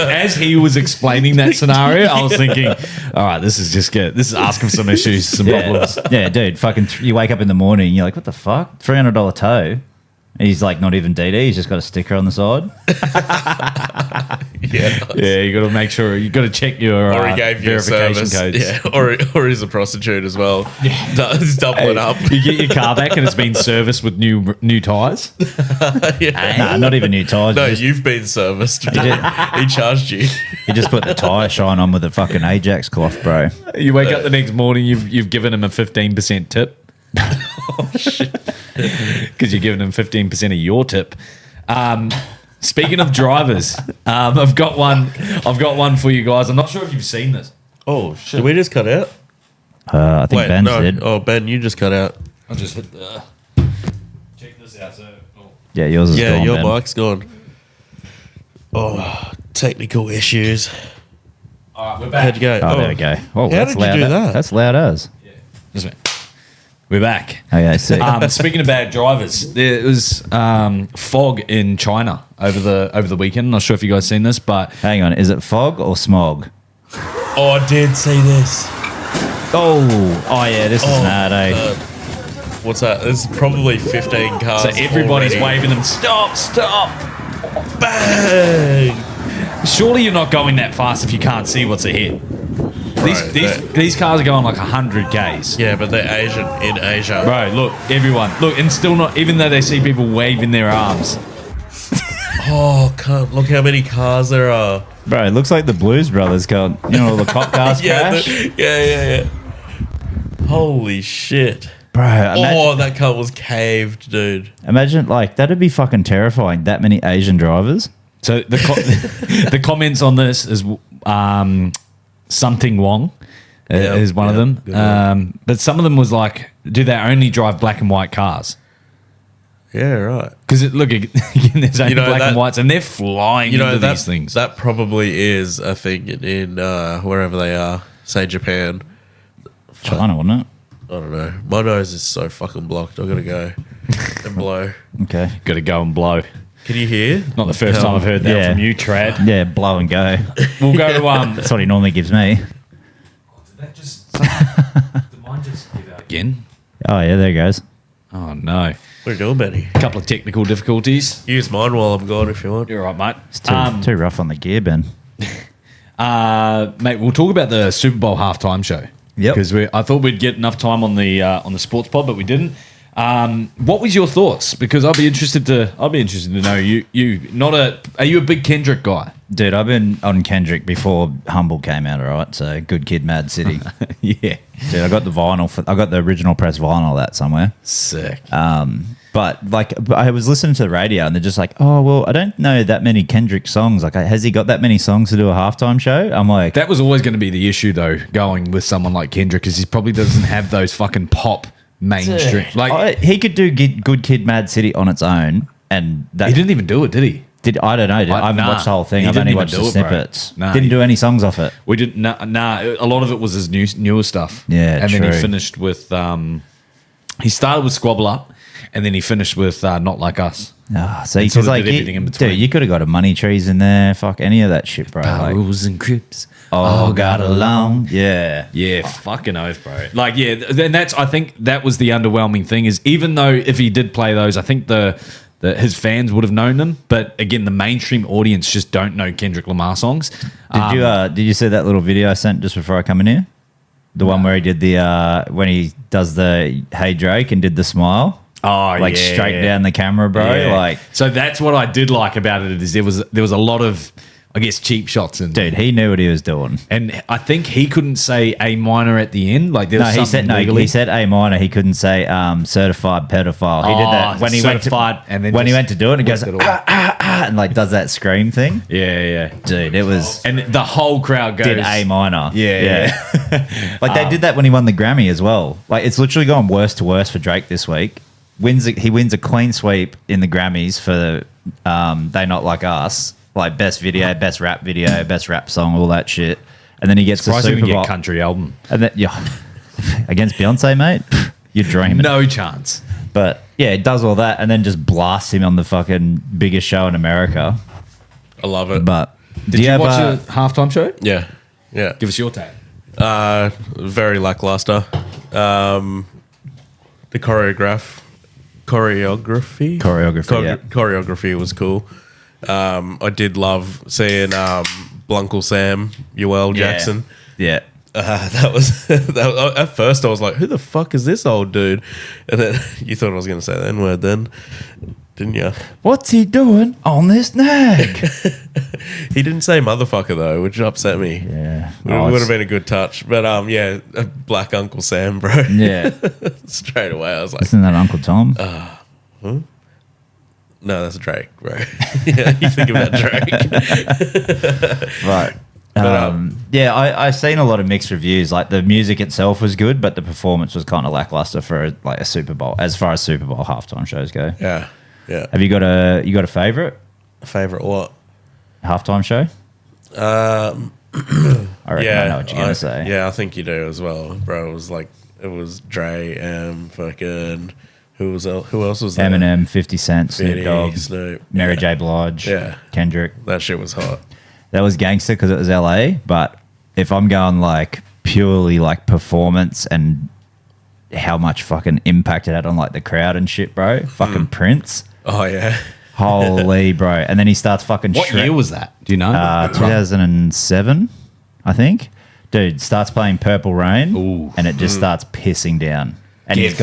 as he was explaining that scenario, I was thinking, all right, this is asking for some issues, some problems. Yeah, dude. Fucking, you wake up in the morning, you're like, what the fuck? $300 tow. He's like not even DD. He's just got a sticker on the side. Yeah, you got to make sure you got to check your or he gave you verification service. codes. Or he's a prostitute as well. He's doubling up. You get your car back and it's been serviced with new tires. Nah, not even new tires. No, you've been serviced. He charged you. You just put the tire shine on with the fucking Ajax cloth, bro. You wake up the next morning, you've given him a 15% tip. Oh shit! Because you're giving him 15% of your tip. Speaking of drivers, I've got one for you guys. I'm not sure if you've seen this. Oh shit! Did we just cut out? I think Ben did. Oh, Ben, you just cut out. I'll just hit the. Check this out. Yeah, yours is gone. Yeah, your Ben. mic's gone. Oh, technical issues. All right, we're back. How'd you go? Oh, there we go. Oh, How that's did you loud. do that? That's loud as. Just a minute. We're back. Okay, sick. Speaking of bad drivers, there was fog in China over the weekend. I'm not sure if you guys seen this, but Hang on, is it fog or smog? Oh, I did see this. Oh yeah, this is mad, eh? What's that? There's probably 15 cars. so everybody's already. waving them. Stop! Bang! Surely you're not going that fast if you can't see what's ahead. These cars are going like 100 Ks. Yeah, but they're Asian in Asia. Bro, look, everyone. Look, and still not, even though they see people waving their arms. Oh, God, look how many cars there are. Bro, it looks like the Blues Brothers got, all the cop cars crash. Yeah. Holy shit. Bro, that car was caved, dude. imagine, like, that'd be fucking terrifying, that many Asian drivers. So the comments on this is something Wong is one of them. But some of them was like, do they only drive black and white cars? Yeah, right. Because look, again, there's only black and whites, and they're flying into these things. That probably is a thing in wherever they are, say Japan. China, wasn't it? I don't know. My nose is so fucking blocked. I gotta go and blow. Okay. Got to go and blow. Can you hear? Not the first time I've heard that from you, Trad. Yeah, blow and go. We'll go to That's what he normally gives me. Did that just? Did mine just give out again? Oh yeah, there he goes. Oh no! What are you doing, Benny? A couple of technical difficulties. Use mine while I'm gone if you want. You're right, mate. It's too rough on the gear, Ben. Mate, we'll talk about the Super Bowl halftime show. Yep. Because I thought we'd get enough time on the sports pod, but we didn't. What was your thoughts? Because I'd be interested to know are you a big Kendrick guy? Dude, I've been on Kendrick before Humble came out, all right? So Good Kid, Mad City. Yeah. Dude, I got the vinyl. I got the original press vinyl of that somewhere. Sick. But I was listening to the radio and they're just like, oh, well, I don't know that many Kendrick songs. Like, has he got that many songs to do a halftime show? I'm like... That was always going to be the issue, though, going with someone like Kendrick, because he probably doesn't have those fucking pop mainstream. He could do Good Kid, Mad City on its own. And that, he didn't even do it, did he? I don't know. I haven't watched the whole thing. I've only watched the snippets. Didn't do any songs off it. We didn't. Nah. A lot of it was his newer stuff. Yeah, and true. then he finished with. He started with Squabble Up, and then he finished with Not Like Us. So he's like, everything in between. Dude, you could have got a Money Trees in there. Fuck any of that shit, bro. Rules and Crips. Oh, got along. Yeah, fucking oath, bro. Like, yeah, and I think that was the underwhelming thing is even though if he did play those, I think his fans would have known them. But again, the mainstream audience just don't know Kendrick Lamar songs. Did you see that little video I sent just before I come in here? The one where he did the when he does the Hey Drake and did the smile. Oh, like straight down the camera, bro. Yeah. Like, so that's what I did like about it is there was a lot of, I guess, cheap shots and dude, he knew what he was doing. And I think he couldn't say A minor at the end. Like there was he said legally. he said A minor. He couldn't say certified pedophile. He did that when he went to do it. And goes and like does that scream thing. Yeah. Dude, it was, and the whole crowd goes did A minor. Yeah. Like they did that when he won the Grammy as well. Like it's literally gone worse to worse for Drake this week. He wins a clean sweep in the Grammys for They Not Like Us. Like best video, best rap video, best rap song, all that shit, and then he gets the Super Bowl country album, and then against Beyonce, mate, you're dreaming. No chance. But yeah, it does all that, and then just blasts him on the fucking biggest show in America. I love it. But did you watch a halftime show? Yeah. Give us your take. Very lackluster. The choreography. Choreography was cool. I did love seeing Blunkle Sam, Yoel Jackson. Yeah. That was at first I was like, who the fuck is this old dude? And then you thought I was going to say the N-word then, didn't you? What's he doing on this nag? He didn't say motherfucker though, which upset me. Yeah. It would have been a good touch. But Black Uncle Sam, bro. Yeah. Straight away I was like, isn't that Uncle Tom? No, that's Drake, bro. Yeah, you think about Drake. Right. I've seen a lot of mixed reviews. Like the music itself was good, but the performance was kind of lackluster for like a Super Bowl, as far as Super Bowl halftime shows go. Yeah. Have you got a favorite? A favorite what? Halftime show? I reckon I know what you're gonna say. Yeah, I think you do as well, bro. It was Dre and fucking who else was there? Eminem, 50 Cent, Snoop Dogg, Snoop, Mary J. Blige, Kendrick. That shit was hot. That was gangster because it was LA. But if I'm going like purely like performance and how much fucking impact it had on like the crowd and shit, bro. Fucking Prince. Oh yeah. Holy bro. And then he starts fucking What year was that? Do you know? 2007, I think. Dude starts playing Purple Rain and it just starts pissing down. And he's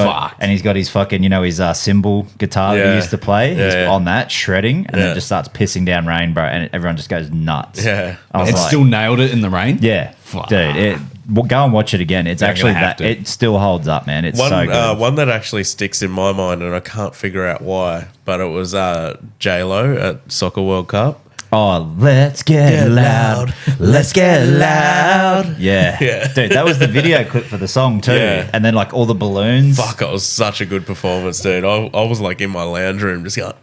got his fucking, his cymbal guitar that he used to play. He's on that, shredding, and then it just starts pissing down rain, bro. And everyone just goes nuts. Yeah. It still nailed it in the rain? Yeah. Fuck. Dude, go and watch it again. It's actually that. It still holds up, man. It's so good. One that actually sticks in my mind, and I can't figure out why, but it was J-Lo at Soccer World Cup. Oh, let's get loud. Let's get loud. Yeah. Dude, that was the video clip for the song too. Yeah. And then like all the balloons. Fuck, it was such a good performance, dude. I was like in my lounge room just going,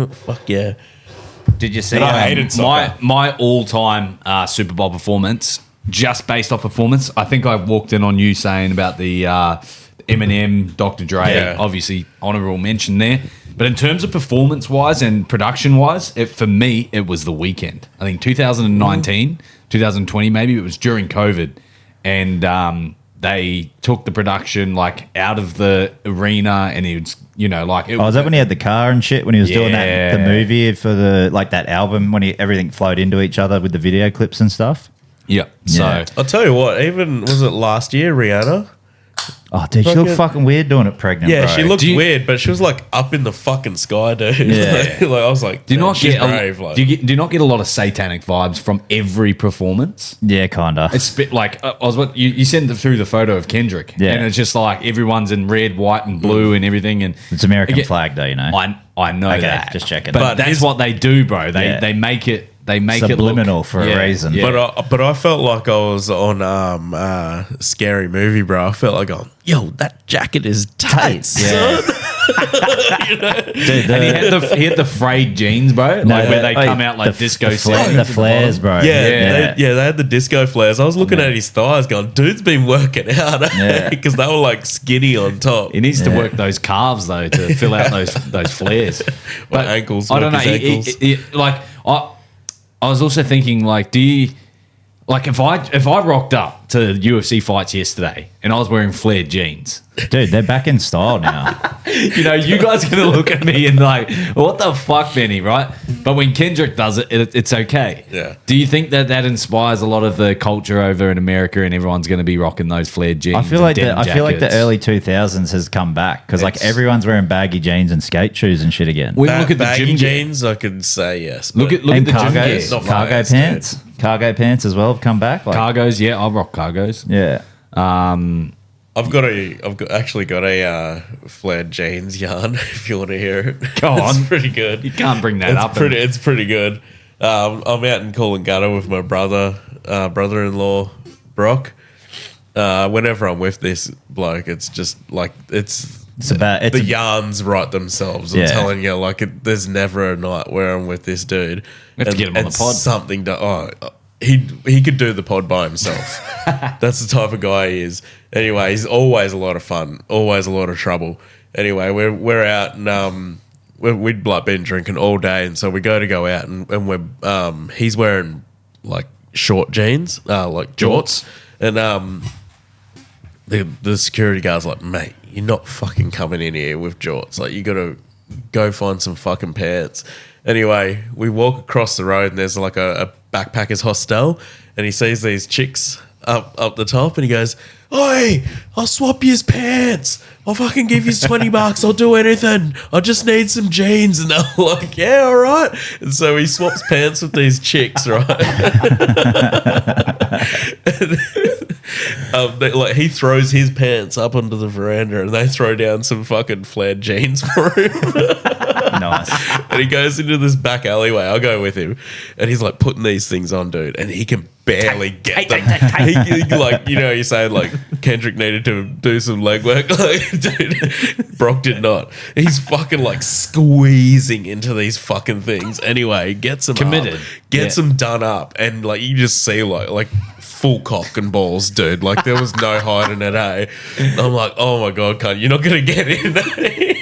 fuck yeah. Did you see I hated my all-time Super Bowl performance, just based off performance? I think I walked in on you saying about the Eminem, Dr. Dre, obviously honorable mention there. But in terms of performance-wise and production-wise, for me, it was The Weeknd. I think 2019, 2020 maybe, it was during COVID. And they took the production like out of the arena and it was, is that when he had the car and shit, when he was doing the movie for that album, when everything flowed into each other with the video clips and stuff? Yeah. So I'll tell you what, even, was it last year, Rihanna? Oh, dude, she looked fucking weird doing it pregnant, yeah, bro. she looked weird, but she was like up in the fucking sky, dude. Yeah. Like, I was like, do you not she's get brave. do you not get a lot of satanic vibes from every performance? Yeah, kinda. It's like you sent through the photo of Kendrick, and it's just like everyone's in red, white, and blue, and everything. And it's American flag, though, I know that. Just checking. But that's what they do, bro. They make it. They make subliminal it look, for a reason. Yeah. But I felt like I was on Scary Movie, bro. I felt like, yo, that jacket is tight, son. Dude, and he had the frayed jeans, bro. Where they come out like disco the flares, bro. Yeah, they had the disco flares. I was looking at his thighs going, dude's been working out because they were like skinny on top. He needs to work those calves, though, to fill out those flares. But ankles. I don't know. I was also thinking, like, do you Like if I rocked up to UFC fights yesterday and I was wearing flared jeans, dude, they're back in style now. you guys are gonna look at me and like, what the fuck, Benny, right? But when Kendrick does it, it's okay. Yeah. Do you think that inspires a lot of the culture over in America and everyone's going to be rocking those flared jeans? I feel like the early 2000s has come back because like everyone's wearing baggy jeans and skate shoes and shit again. We look at the baggy gym jeans. I could say yes. Look at the gym gear. Cargo pants. Dude. Cargo pants as well have come back. Like, cargos, yeah, I rock cargos. Yeah. I've actually got a flared jeans yarn. If you want to hear it, go on. It's pretty good. You can't bring that up. It's pretty good. I'm out in Coolangatta with my brother-in-law Brock. Whenever I'm with this bloke, it's just like the yarns write themselves. I'm telling you, like there's never a night where I'm with this dude. We have to get him on the pod. Something he could do the pod by himself. That's the type of guy he is. Anyway, he's always a lot of fun, always a lot of trouble. Anyway, we're out and we'd like been drinking all day, and so we go out and we're he's wearing like short jeans, like jorts, and the security guard's like, mate, you're not fucking coming in here with jorts. Like you got to go find some fucking pants. Anyway, we walk across the road and there's like a backpackers hostel, and he sees these chicks up the top, and he goes, "Oi, I'll swap you his pants. I'll fucking give you $20. I'll do anything. I just need some jeans." And they're like, "Yeah, all right." And so he swaps pants with these chicks, right? And, he throws his pants up onto the veranda, and they throw down some fucking flared jeans for him. Nice. And he goes into this back alleyway. I'll go with him, and he's like putting these things on, dude, and he can barely get them. He, like, you know, you're saying like Kendrick needed to do some legwork. Like, dude, Brock did not. He's fucking like squeezing into these fucking things. Anyway, gets them committed, gets them done up, and like you just see like full cock and balls, dude. Like there was no hiding it, eh? And I'm like, oh my god, cunt, you're not gonna get in.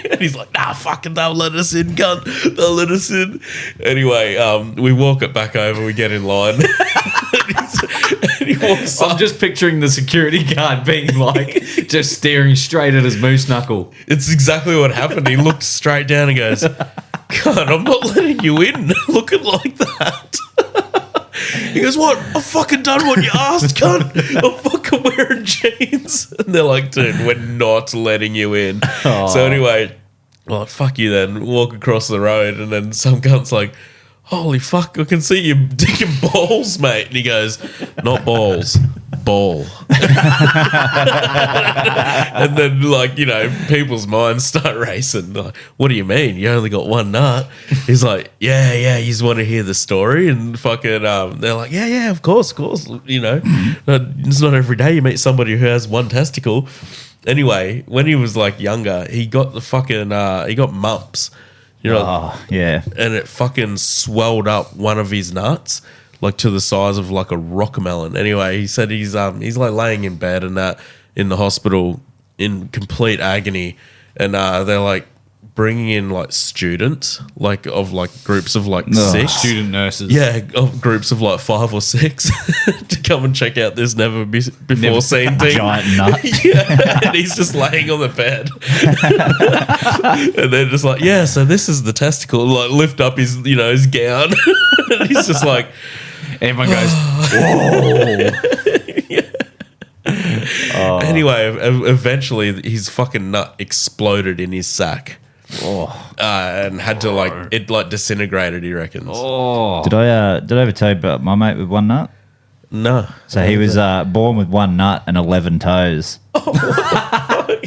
And he's like, nah, fucking they'll let us in, cunt. They'll let us in. Anyway, we walk it back over, we get in line. And he walks up. I'm just picturing the security guard being like, just staring straight at his moose knuckle. It's exactly what happened. He looked straight down and goes, "God, I'm not letting you in looking like that." He goes, "What? I've fucking done what you asked, cunt. I'm fucking wearing jeans." And they're like, "Dude, we're not letting you in." Oh. So anyway, well, fuck you then. Walk across the road, and then some cunt's like, "Holy fuck, I can see you dick and balls, mate." And he goes, "Not balls, ball." And then, like, you know, people's minds start racing. Like, what do you mean? You only got one nut? He's like, yeah, you just want to hear the story? And fucking, they're like, yeah, of course. You know, it's not every day you meet somebody who has one testicle. Anyway, when he was, like, younger, he got the fucking, he got mumps. You know, oh, yeah. And it fucking swelled up one of his nuts, like to the size of like a rockmelon. Anyway, he said he's like laying in bed and that in the hospital in complete agony, and they're like bringing in like students, like of like groups of like 6 student nurses, of groups of like 5 or 6 to come and check out this never before seen thing. Giant nut. Yeah, and he's just laying on the bed, and they're just like, yeah, so this is the testicle. Like lift up his his gown, and he's just like, everyone goes, whoa. Oh. Anyway, eventually his fucking nut exploded in his sack. And had to like it like disintegrated, he reckons. Did I ever tell you about my mate with one nut? No. So he was born with one nut and 11 toes.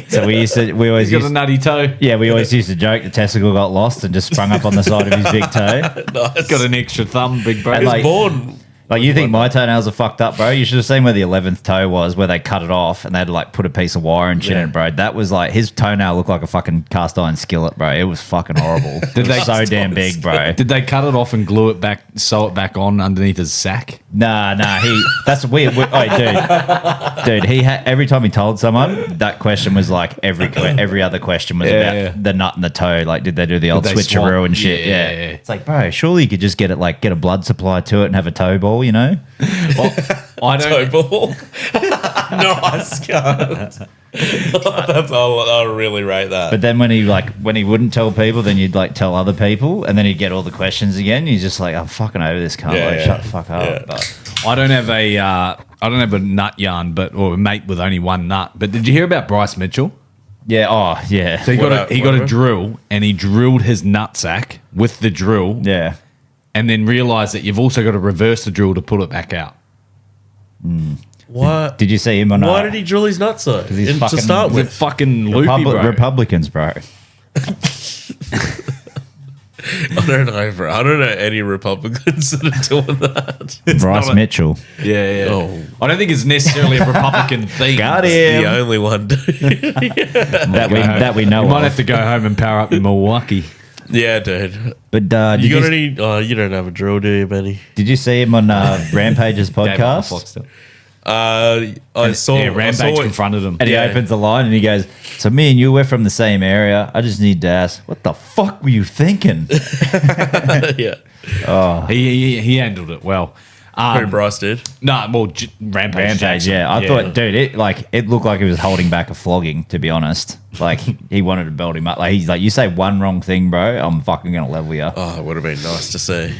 So we always got a nutty toe. Yeah, we always used to joke the testicle got lost and just sprung up on the side of his big toe. Nice. Got an extra thumb, big bro. He was born. Like, you think my toenails are fucked up, bro? You should have seen where the 11th toe was, where they cut it off and they had to, like, put a piece of wire and shit in it, bro. That was, like, his toenail looked like a fucking cast iron skillet, bro. It was fucking horrible. So damn big, bro. Did they cut it off and glue it back, sew it back on underneath his sack? Nah, that's weird. Oh, dude, every time he told someone, that question was, like, every other question was about the nut and the toe. Like, did they do the old switcheroo and shit? Yeah. It's like, bro, surely you could just get a blood supply to it and have a toe ball, you know? Well, I don't. Ball. Nice, cunt. I'll really rate that. But then when he wouldn't tell people, then you'd like tell other people, and then he'd get all the questions again. You're just like, I'm fucking over this cunt. Shut the fuck up. Yeah. But I don't have a nut yarn, or a mate with only one nut. But did you hear about Bryce Mitchell? yeah, oh yeah, So he got a drill, and he drilled his nutsack with the drill, yeah. and then realised that you've also got to reverse the drill to pull it back out. What? Did you see him on? Why did he drill his nuts though? he's To start He's a with, fucking loopy, bro. Republicans, bro. I don't know, bro. I don't know any Republicans that are doing that. Bryce Mitchell. Yeah. Oh. I don't think it's necessarily a Republican thing. Got him. The only one. that we know. You might of. have to go home and power up in Milwaukee. Yeah, dude. But You got any? Oh, you don't have a drill, do you, Benny? Did you see him on Rampage's podcast? I saw. Rampage confronted him. And he opens the line and he goes, "So me and you, we're from the same area. I just need to ask, what the fuck were you thinking?" Yeah. He handled it well. Who Bryce did? No, well, Rampage. Jackson. Yeah. I thought, dude, it looked like he was holding back a flogging, to be honest. Like, he wanted to belt him up. Like, he's like, you say one wrong thing, bro, I'm fucking going to level you. Oh, it would have been nice to see.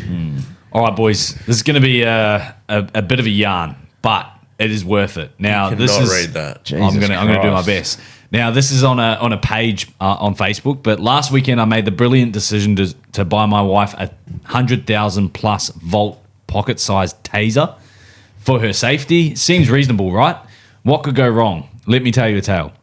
All right, boys. This is going to be a bit of a yarn, but it is worth it. Now, You this cannot is. read that. I'm going to do my best. Now, this is on a page on Facebook, but last weekend I made the brilliant decision to buy my wife a 100,000 plus volt pocket-sized taser for her safety. Seems reasonable, right? What could go wrong? Let me tell you a tale.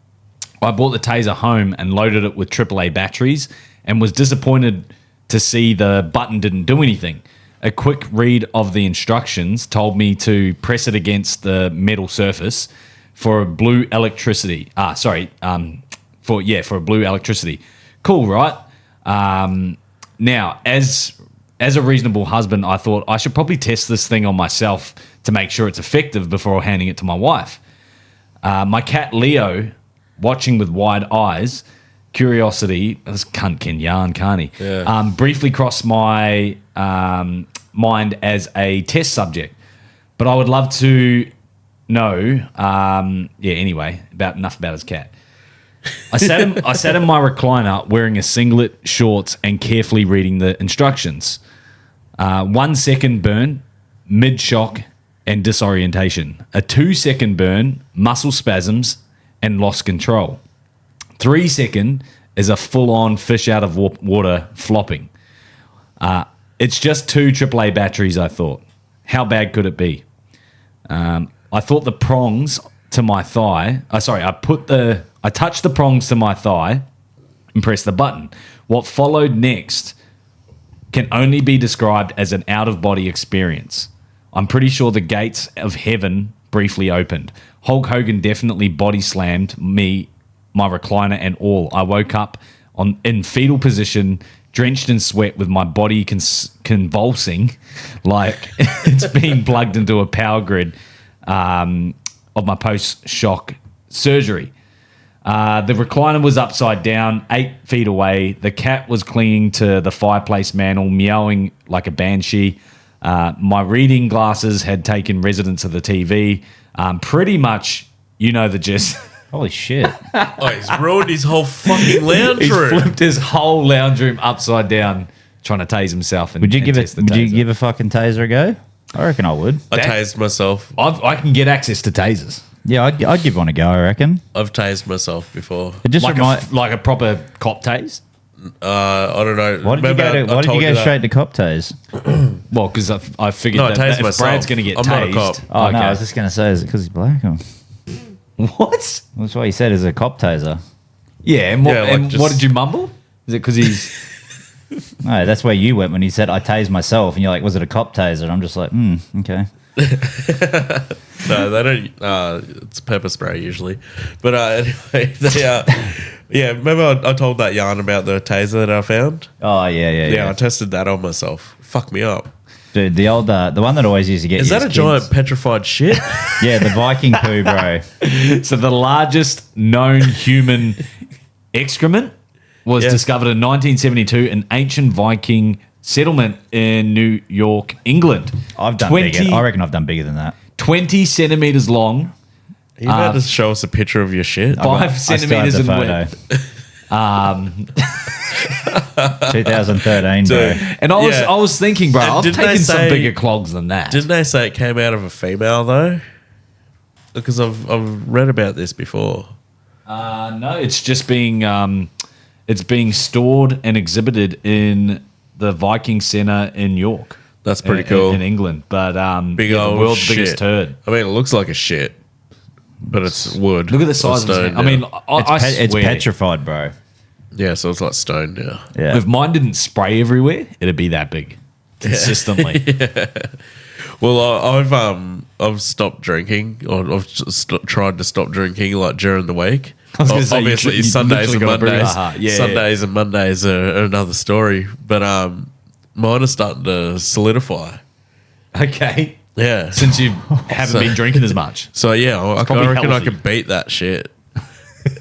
I bought the taser home and loaded it with AAA batteries and was disappointed to see the button didn't do anything. A quick read of the instructions told me to press it against the metal surface for a blue electricity. For a blue electricity. Cool, right? Now, as a reasonable husband, I thought I should probably test this thing on myself to make sure it's effective before handing it to my wife. My cat Leo, watching with wide eyes, curiosity, this cunt can yarn, can't he? Yeah. Briefly crossed my mind as a test subject. But I would love to know, anyway, enough about his cat. I sat in my recliner wearing a singlet, shorts, and carefully reading the instructions. 1 second burn, mid-shock, and disorientation. A 2 second burn, muscle spasms, and lost control. 3 second is a full-on fish out of water flopping. It's just 2 AAA batteries, I thought. How bad could it be? I thought the prongs to my thigh. I touched the prongs to my thigh and pressed the button. What followed next can only be described as an out-of-body experience. I'm pretty sure the gates of heaven briefly opened. Hulk Hogan definitely body slammed me, my recliner and all. I woke up in fetal position, drenched in sweat with my body convulsing like it's being plugged into a power grid of my post-shock surgery. The recliner was upside down, 8 feet away. The cat was clinging to the fireplace mantle, meowing like a banshee. My reading glasses had taken residence of the TV. Pretty much, you know the gist. Holy shit. Oh, he's ruined his whole fucking lounge He's room. flipped his whole lounge room upside down, trying to tase himself. Would you give a fucking taser a go? I reckon I would. I tased myself. I can get access to tasers. Yeah, I'd give one a go, I reckon. I've tased myself before. It just like a proper cop tase? I don't know. Why did you go straight to cop tase? Well, because I figured I tased if myself. Brad's going to get I'm tased. not a cop. Oh, okay. no, I was just going to say, is it because he's black? Or? What? That's what he said, is a cop taser. Yeah, and what did you mumble? Is it because he's... No, that's where you went when he said, I tased myself. And you're like, was it a cop taser? And I'm just like, okay. No, they don't. It's pepper spray usually. But anyway, remember I told that yarn about the taser that I found? Oh, yeah. I tested that on myself. Fuck me up. Dude, the old, the one that always used to get Is you that a as giant kids. petrified shit? Yeah, the Viking poo, bro. So the largest known human excrement was discovered in 1972 in ancient Viking settlement in New York, England. I've done bigger. I reckon I've done bigger than that. 20 centimeters long. Are you about to show us a picture of your shit? 5 centimeters in width. 2013, bro. And I was thinking, bro, I've taken some bigger clogs than that. Didn't they say it came out of a female though? Because I've read about this before. No, it's just being stored and exhibited in the Viking Centre in York. That's pretty cool in England. But big the old world's shit. biggest turd. I mean, it looks like a shit, but it's wood. Look at the size of his hand. I mean, It's petrified, bro. Yeah, so it's like stone now. Yeah. If mine didn't spray everywhere, it'd be that big consistently. Well, I've stopped drinking, or I've tried to stop drinking like during the week. Obviously, you Sundays and literally Mondays. gotta Sundays and Mondays are another story, but mine are starting to solidify. Okay. Yeah, Since you haven't been drinking as much. So yeah, I probably reckon I healthy. could beat that shit.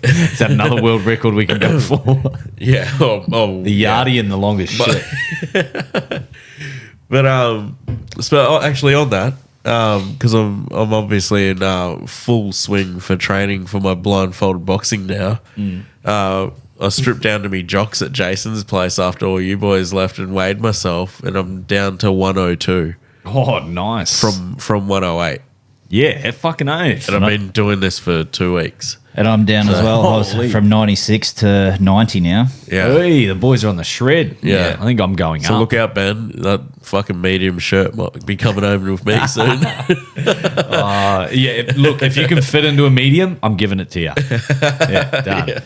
Is that another world record we can go for? Yeah, The Yardie and the longest shit. But so actually on that, because I'm obviously in full swing for training for my blindfolded boxing now. I stripped down to me jocks at Jason's place after all you boys left and weighed myself, and I'm down to 102 Oh, nice. from 108. Yeah, fucking oath. And I've been doing this for 2 weeks. And I'm down as well. I was from 96 to 90 now. Yeah. Hey, the boys are on the shred. Yeah. I think I'm going So up. look out, Ben. That fucking medium shirt might be coming over with me soon. Look, if you can fit into a medium, I'm giving it to you. Yeah, done. Yeah.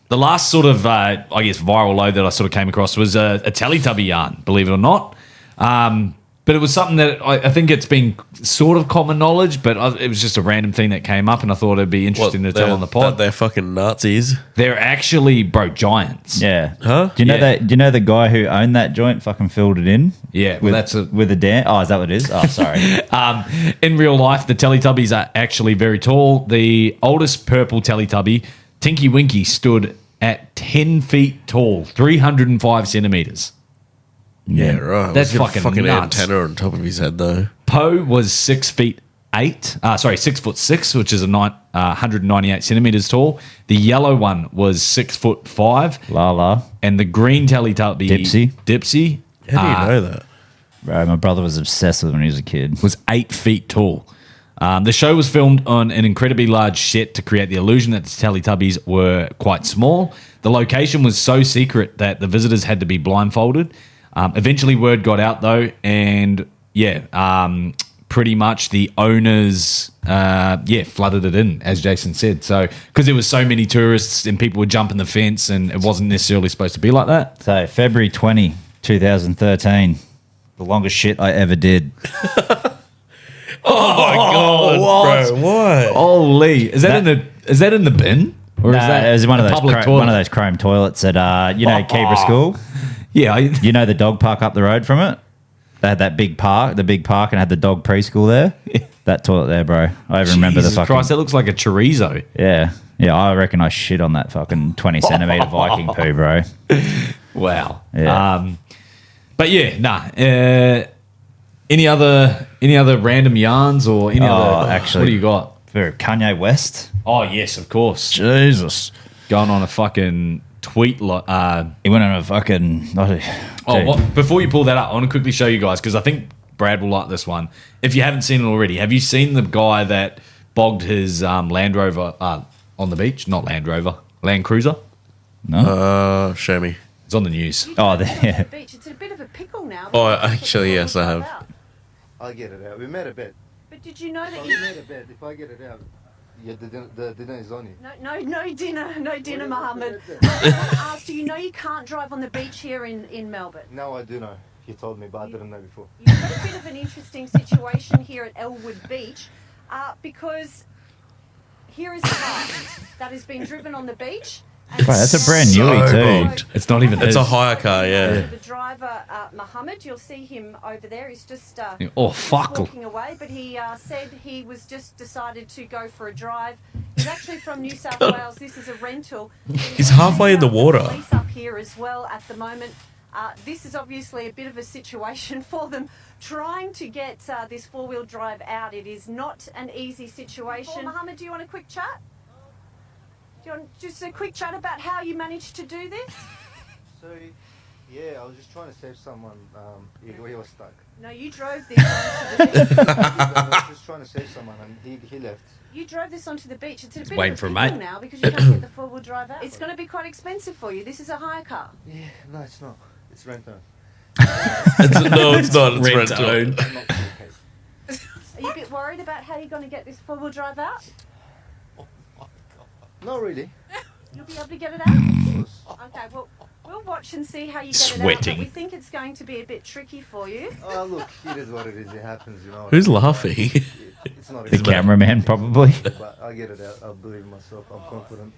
The last sort of, I guess, viral load that I sort of came across was a Teletubby yarn, believe it or not. But it was something that I think it's been sort of common knowledge, but it was just a random thing that came up, and I thought it'd be interesting to tell on the pod. They're fucking Nazis. They're actually, bro, giants. Yeah. Huh? Do you know that? Do you know the guy who owned that joint fucking filled it in? Yeah, with, that's a with a dam. Oh, is that what it is? Oh, sorry. In real life, the Teletubbies are actually very tall. The oldest purple Teletubby, Tinky Winky, stood at 10 feet tall, 305 centimeters. Yeah, right. That's Look at fucking the nuts. antenna on top of his head, though. Poe was 6'8". 6'6", which is 198 centimeters tall. The yellow one was 6'5". Lala. And the green Teletubby, Dipsy. How do you know that? Bro, my brother was obsessed with it when he was a kid. Was 8 feet tall. The show was filmed on an incredibly large set to create the illusion that the Teletubbies were quite small. The location was so secret that the visitors had to be blindfolded. Eventually, word got out, though, and, pretty much the owners, flooded it in, as Jason said. So, because there was so many tourists and people would jump in the fence, and it wasn't necessarily supposed to be like that. So, February 20, 2013, the longest shit I ever did. Oh my god, what? bro! What? Holy! Is that in the bin? Or Nah, is that it was one of a those public toilet? one of those chrome toilets at Keebra School. Yeah, you know the dog park up the road from it. They had that big park, and had the dog preschool there. That toilet there, bro. I even remember the Jesus fucking. Christ, that looks like a chorizo. Yeah. I reckon I shit on that fucking 20 centimeter Viking poo, bro. Wow. Yeah. But yeah, nah. Any other random yarns or any other? Actually, what do you got? For Kanye West. Oh yes, of course. Jesus. Going on a fucking tweet. He went on a fucking. Before you pull that up, I want to quickly show you guys because I think Brad will like this one. If you haven't seen it already, have you seen the guy that bogged his Land Rover on the beach? Not Land Rover, Land Cruiser. No. Show me. It's on the news. Oh, yeah. Beach, it's a bit of a pickle now. Oh, actually, yes, I have. I'll get it out. We made a bet. But did you know that We made a bet. If I get it out, the dinner is on you. No dinner, Mohammed. I want to ask you, you can't drive on the beach here in Melbourne. No, I do know. You told me, but I didn't know before. You've got a bit of an interesting situation here at Elwood Beach because here is a car that has been driven on the beach. Right, that's a brand newie too. It's not even. It's a hire car, yeah. The driver, Mohammed, you'll see him over there. He's just walking away, but he said he was just decided to go for a drive. He's actually from New South Wales. This is a rental. He's halfway in the water. Police up here as well at the moment. This is obviously a bit of a situation for them. Trying to get this four-wheel drive out, it is not an easy situation. Mohammed, do you want a quick chat? Do you want just a quick chat about how you managed to do this? So, yeah, I was just trying to save someone. He was stuck. No, you drove this onto the beach. I was just trying to save someone, and he left. You drove this onto the beach. It's a bit waiting of for a a pickle mate. now because you can't get the four-wheel drive out. It's going to be quite expensive for you. This is a hire car. Yeah, no, it's not. It's rent-owned. It's not. It's Rent-owned. Are you a bit worried about how you're going to get this four-wheel drive out? Not really. You'll be able to get it out? Okay, well, we'll watch and see how you get it out. Sweating. But we think it's going to be a bit tricky for you. Oh, look, it is what it is. It happens, you know. Who's laughing? It's not The cameraman, probably. But I'll get it out. I'll believe in myself. I'm confident.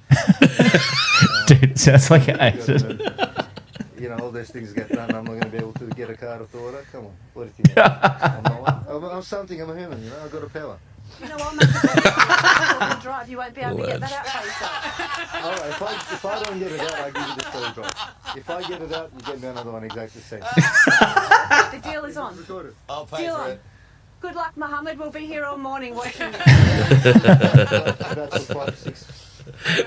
Dude, sounds like an You accident. gotta, you know, all those things get done. I'm not going to be able to get a car out of order. Come on. What do you think? I'm something. I'm a human, you know. I've got a power. You know what, mate? Drive, you won't be able to get that out by yourself. All right, if I don't get it out, I give you the full drive. If I get it out, you get me another one exactly the same. The deal is on. Recorded. I'll pay Deal for on. it. Good luck, Mohammed. We'll be here all morning watching you. About 5 6. There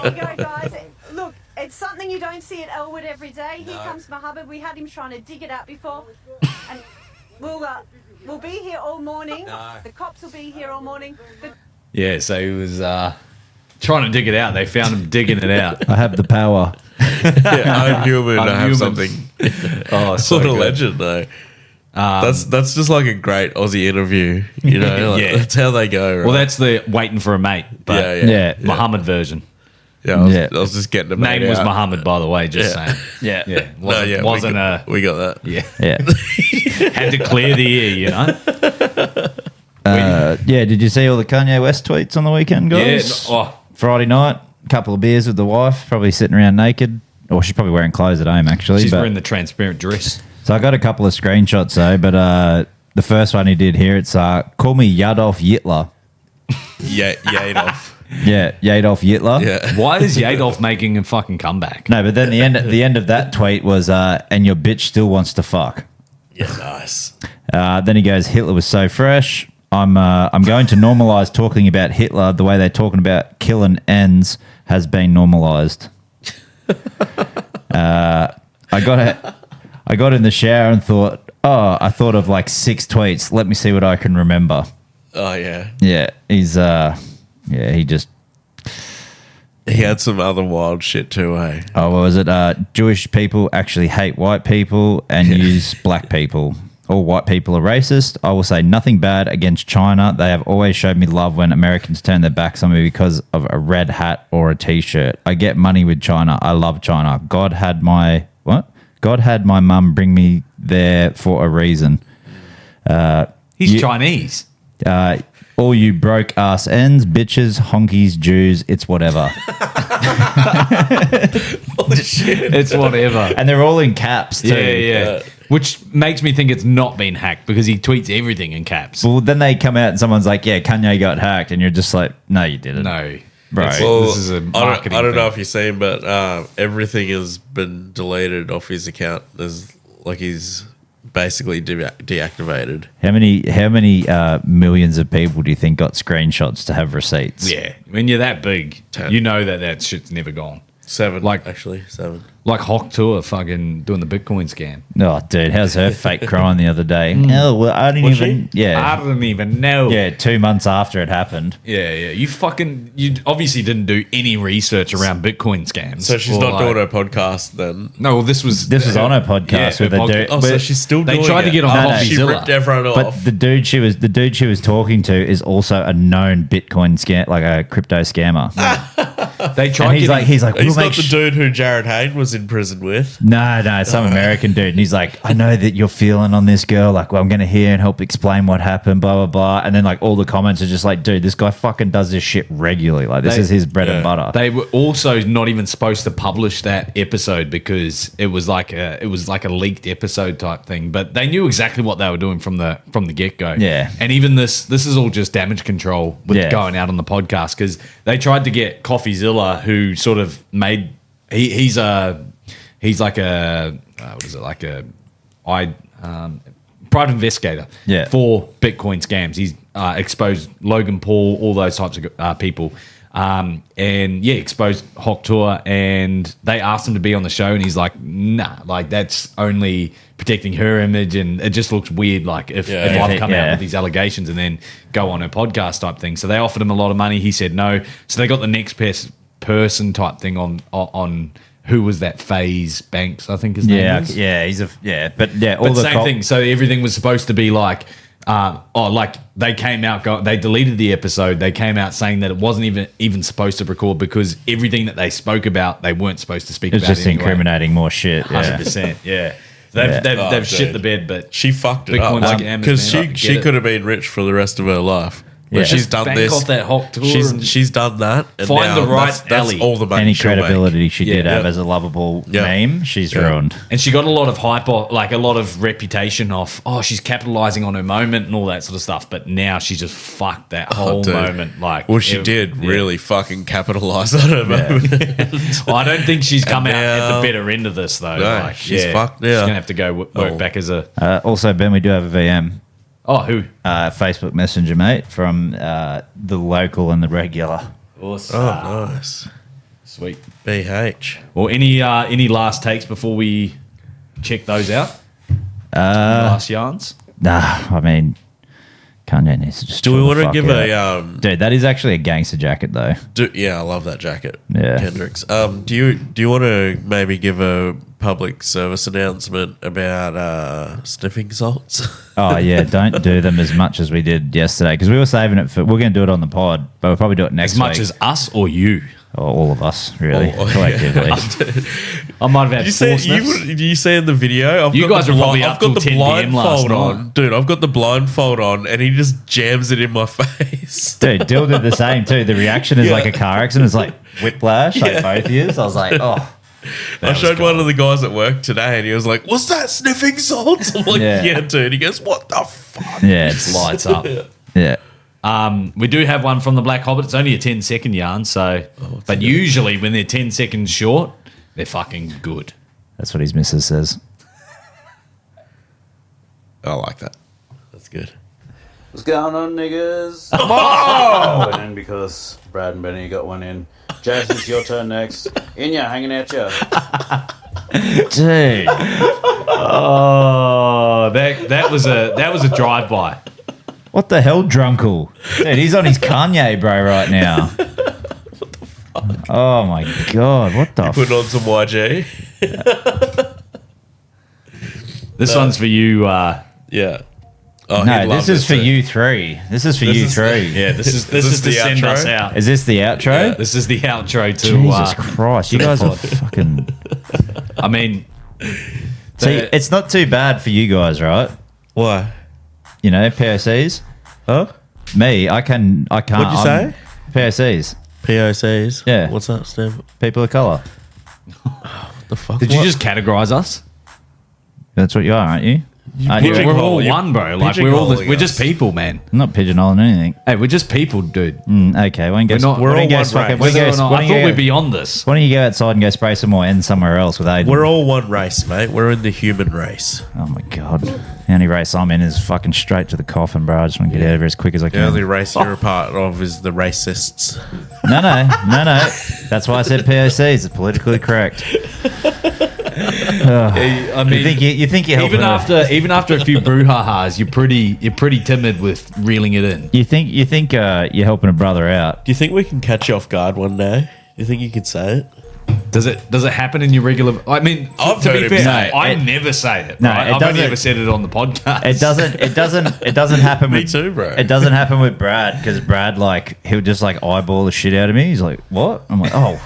you go, guys. Look, it's something you don't see at Elwood every day. Here comes Mohammed. We had him trying to dig it out before. And we'll be here all morning. No. The cops will be here all morning. Yeah, so he was trying to dig it out. They found him digging it out. I have the power. I'm human. I have human. something. Oh, so What a good. legend, though. That's just like a great Aussie interview. You know, like, Yeah. that's how they go. Right? Well, that's the waiting for a mate. But Yeah. Muhammad version. I was just getting a mate Name was out. Muhammad, by the way, just saying. Yeah. Yeah. No, Wasn't we got that. Yeah. Yeah. Had to clear the air, you know? Yeah, did you see all the Kanye West tweets on the weekend, guys? Yeah. Oh, Friday night, couple of beers with the wife, probably sitting around naked. Or she's probably wearing clothes at home, actually. she's but- wearing the transparent dress. So I got a couple of screenshots, though, but the first one he did here, it's call me Yadolf Hitler. Yeah, Adolf. Yeah, Yadolf Hitler. Yeah. Why is Yadolf making a fucking comeback? No, but then the end of that tweet was, and your bitch still wants to fuck. Yeah, nice. Then he goes, Hitler was so fresh. I'm going to normalise talking about Hitler the way they're talking about killing ends has been normalised. I got in the shower and thought, I thought of like 6 tweets. Let me see what I can remember. Oh, yeah. Yeah, he's he just. He had some other wild shit too, eh? Oh, what was it? Jewish people actually hate white people and use black people. All white people are racist. I will say nothing bad against China. They have always showed me love when Americans turn their backs on me because of a red hat or a t-shirt. I get money with China. I love China. God had my mum bring me there for a reason. He's Chinese. All you broke ass ends, bitches, honkies, Jews, it's whatever. Holy shit. It's whatever. And they're all in caps too. Yeah. Which makes me think it's not been hacked because he tweets everything in caps. Well, then they come out and someone's like, yeah, Kanye got hacked. And you're just like, no, you didn't. No. Bro. Well, This is a marketing I don't know thing. if you've seen, but everything has been deleted off his account. There's like he's basically deactivated. How many millions of people do you think got screenshots to have receipts? Yeah. When you're that big, 10. you know that shit's never gone. 7, Like- actually 7. Like Hawk Tour fucking doing the Bitcoin scam. Oh, dude, how's her fake crying the other day? Oh, well, I didn't Was even. she? Yeah. I don't even know. Yeah, 2 months after it happened. Yeah. You obviously didn't do any research around Bitcoin scams. So she's Or not like- doing her podcast then. No, well, this was on her podcast her with a dude. Oh, so she's still They doing tried to it. get on No, no, She CoffeeZilla. ripped everyone But off. the dude she was talking to is also a known Bitcoin scam, like a crypto scammer. They tried And he's getting, like, we'll He's make not the dude who Jared Hayne was in prison with. No, some American dude. And he's like, I know that you're feeling on this girl. Like, well, I'm going to hear and help explain what happened, blah, blah, blah. And then, like, all the comments are just like, dude, this guy fucking does this shit regularly. Like, this is his bread and butter. They were also not even supposed to publish that episode because it was like a leaked episode type thing. But they knew exactly what they were doing from the get go. Yeah. And even this is all just damage control with going out on the podcast because they tried to get CoffeeZilla, who sort of made he's a he's like a private investigator for Bitcoin scams. He's exposed Logan Paul, all those types of people. Exposed Hawk Tour, and they asked him to be on the show, and he's like, nah, like that's only protecting her image, and it just looks weird, like if I've come out with these allegations and then go on her podcast type thing. So they offered him a lot of money. He said no. So they got the next person type thing on who was that? FaZe Banks, I think his name is. But same thing. So everything was supposed to be like, they came out, they deleted the episode. They came out saying that it wasn't even supposed to record because everything that they spoke about, they weren't supposed to speak about. It's just anyway. Incriminating more shit. 100%. Yeah. They've shit the bed, but she fucked it Bitcoin up scammers, because man, she could have been rich for the rest of her life. Yeah. She's done Bank this. off that Hawk Tour she's done that. And find now the right that's alley. all the money Any she'll credibility make. she did have as a lovable meme, she's ruined. And she got a lot of hype, like a lot of reputation off, she's capitalizing on her moment and all that sort of stuff. But now she's just fucked that whole moment. Like, well, she did really fucking capitalize on her moment. I don't think she's come out at the better end of this, though. No, she's fucked now. She's going to have to go work back as a... Also, Ben, we do have a VM. Oh, who? Facebook Messenger, mate, from the local and the regular. Awesome. Oh, nice. Sweet. BH. Well, any last takes before we check those out? Last yarns? Nah, I mean, Kanye needs to just... Do we want to give out. Dude, that is actually a gangster jacket, though. I love that jacket. Yeah. Kendrick's. Do you want to maybe give a public service announcement about sniffing salts? Oh, yeah, don't do them as much as we did yesterday, because we were saving it for... We're going to do it on the pod, but we'll probably do it next week. As much as us or you? Or all of us, really, collectively. I might have had four sniffs. Do you see in the video? You guys are probably up till 10 p.m. last night. Dude, I've got the blindfold on, and he just jams it in my face. Dude, Dill did the same too. The reaction is like a car accident. It's like whiplash, like both ears. I was like, oh. I showed one of the guys at work today, and he was like, "Was that sniffing salt?" I'm like, "Yeah, dude." He goes, "What the fuck?" Yeah, it's lights up. Yeah. We do have one from the Black Hobbit. It's only a 10-second yarn, but usually when they're 10 seconds short, they're fucking good. That's what his missus says. I like that. That's good. What's going on, niggas? Oh! Went in because Brad and Benny got one in. Jason, it's your turn next. Inya, hanging out ya. Dude. Oh, that was a drive-by. What the hell, Drunkle? Dude, he's on his Kanye, bro, right now. What the fuck? Oh, my God. What the Put on some YG. This one's for you. Yeah. Oh, no, this is for you three. This is for you three. Yeah, this is to send outro? us out. Is this the outro? Yeah, this is the outro to... Jesus Christ. You guys are fucking... I mean... See, it's not too bad for you guys, right? Why? You know, POCs. Huh? Me, I can't. What'd you say? POCs. POCs? Yeah. What's that, Steve? People of colour. What the fuck? Did you just categorize us? That's what you are, aren't you? We're all one, bro. Like we're just people, man. I'm not pigeonholing anything. Hey, we're just people, dude. Okay, why don't you go? We're all one race. I thought we'd be on this. Why don't you go outside and go spray some more ends somewhere else with Aiden? We're all one race, mate. We're in the human race. Oh my God. The only race I'm in is fucking straight to the coffin, bro. I just want to get out of here as quick as I can. The only race you're a part of is the racists. No. That's why I said POCs. It's politically correct. I mean, you think you're even after a few brouhahas, you're pretty timid with reeling it in. You think you're helping a brother out. Do you think we can catch you off guard one day? Do you think you could say it? Does it happen in your regular? I mean, I've to heard be him fair, say it. I never say it. No, right? it I've only doesn't- ever said it on the podcast. It doesn't happen Me with too, bro. It doesn't happen with Brad because Brad he'll just eyeball the shit out of me. He's like, "What?" I'm like, "Oh."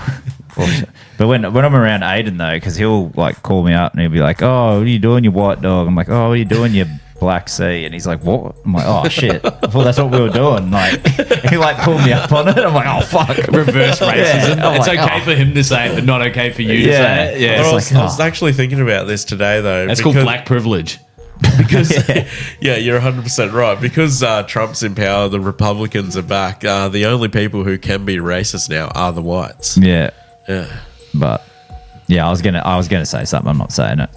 But when I'm around Aiden though, because he'll call me up and he'll be like, "Oh, what are you doing, you white dog?" I'm like, "Oh, what are you doing, you Black Sea?" And he's like, "What?" I'm like, "Oh shit, I thought that's what we were doing." He pulled me up on it. I'm like, "Oh fuck, reverse racism." Yeah. It's okay for him to say it, but not okay for you to say it. Yeah, I was actually thinking about this today though. That's called black privilege. Because you're 100% right. Because Trump's in power, the Republicans are back. The only people who can be racist now are the whites. Yeah. Yeah. But Yeah, I was gonna say something. I'm not saying it.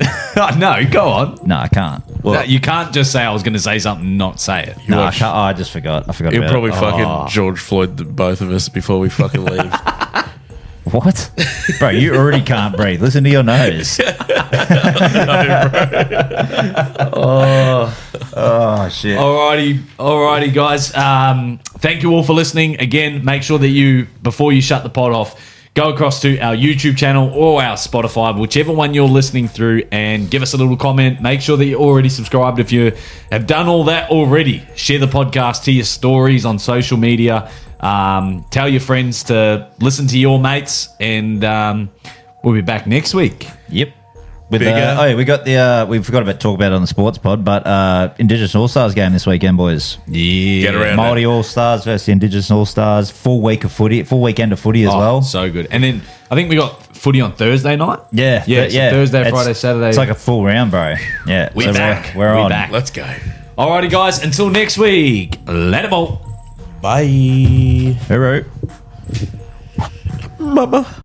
No, go on. No, I can't. No, you can't just say I was going to say something and not say it. No, I can't. I just forgot. I forgot. You'll about probably it. fucking George Floyd both of us before we fucking leave. What? Bro, you already can't breathe. Listen to your nose. Oh, shit. Alrighty, guys. Thank you all for listening. Again, make sure that you, before you shut the pod off, go across to our YouTube channel or our Spotify, whichever one you're listening through, and give us a little comment. Make sure that you're already subscribed. If you have done all that already, share the podcast to your stories on social media. Tell your friends to listen to your mates, and we'll be back next week. Yep. We forgot about talk about it on the sports pod, but Indigenous All Stars game this weekend, boys. Yeah, get around. Māori All Stars versus Indigenous All Stars. Full weekend of footy as well. So good. And then I think we got footy on Thursday night. Yeah, so Thursday, Friday, Saturday. It's like a full round, bro. Yeah, we're back. We're on. Back. Let's go. Alrighty, guys. Until next week. Let it ball. Bye. Hero. Mama.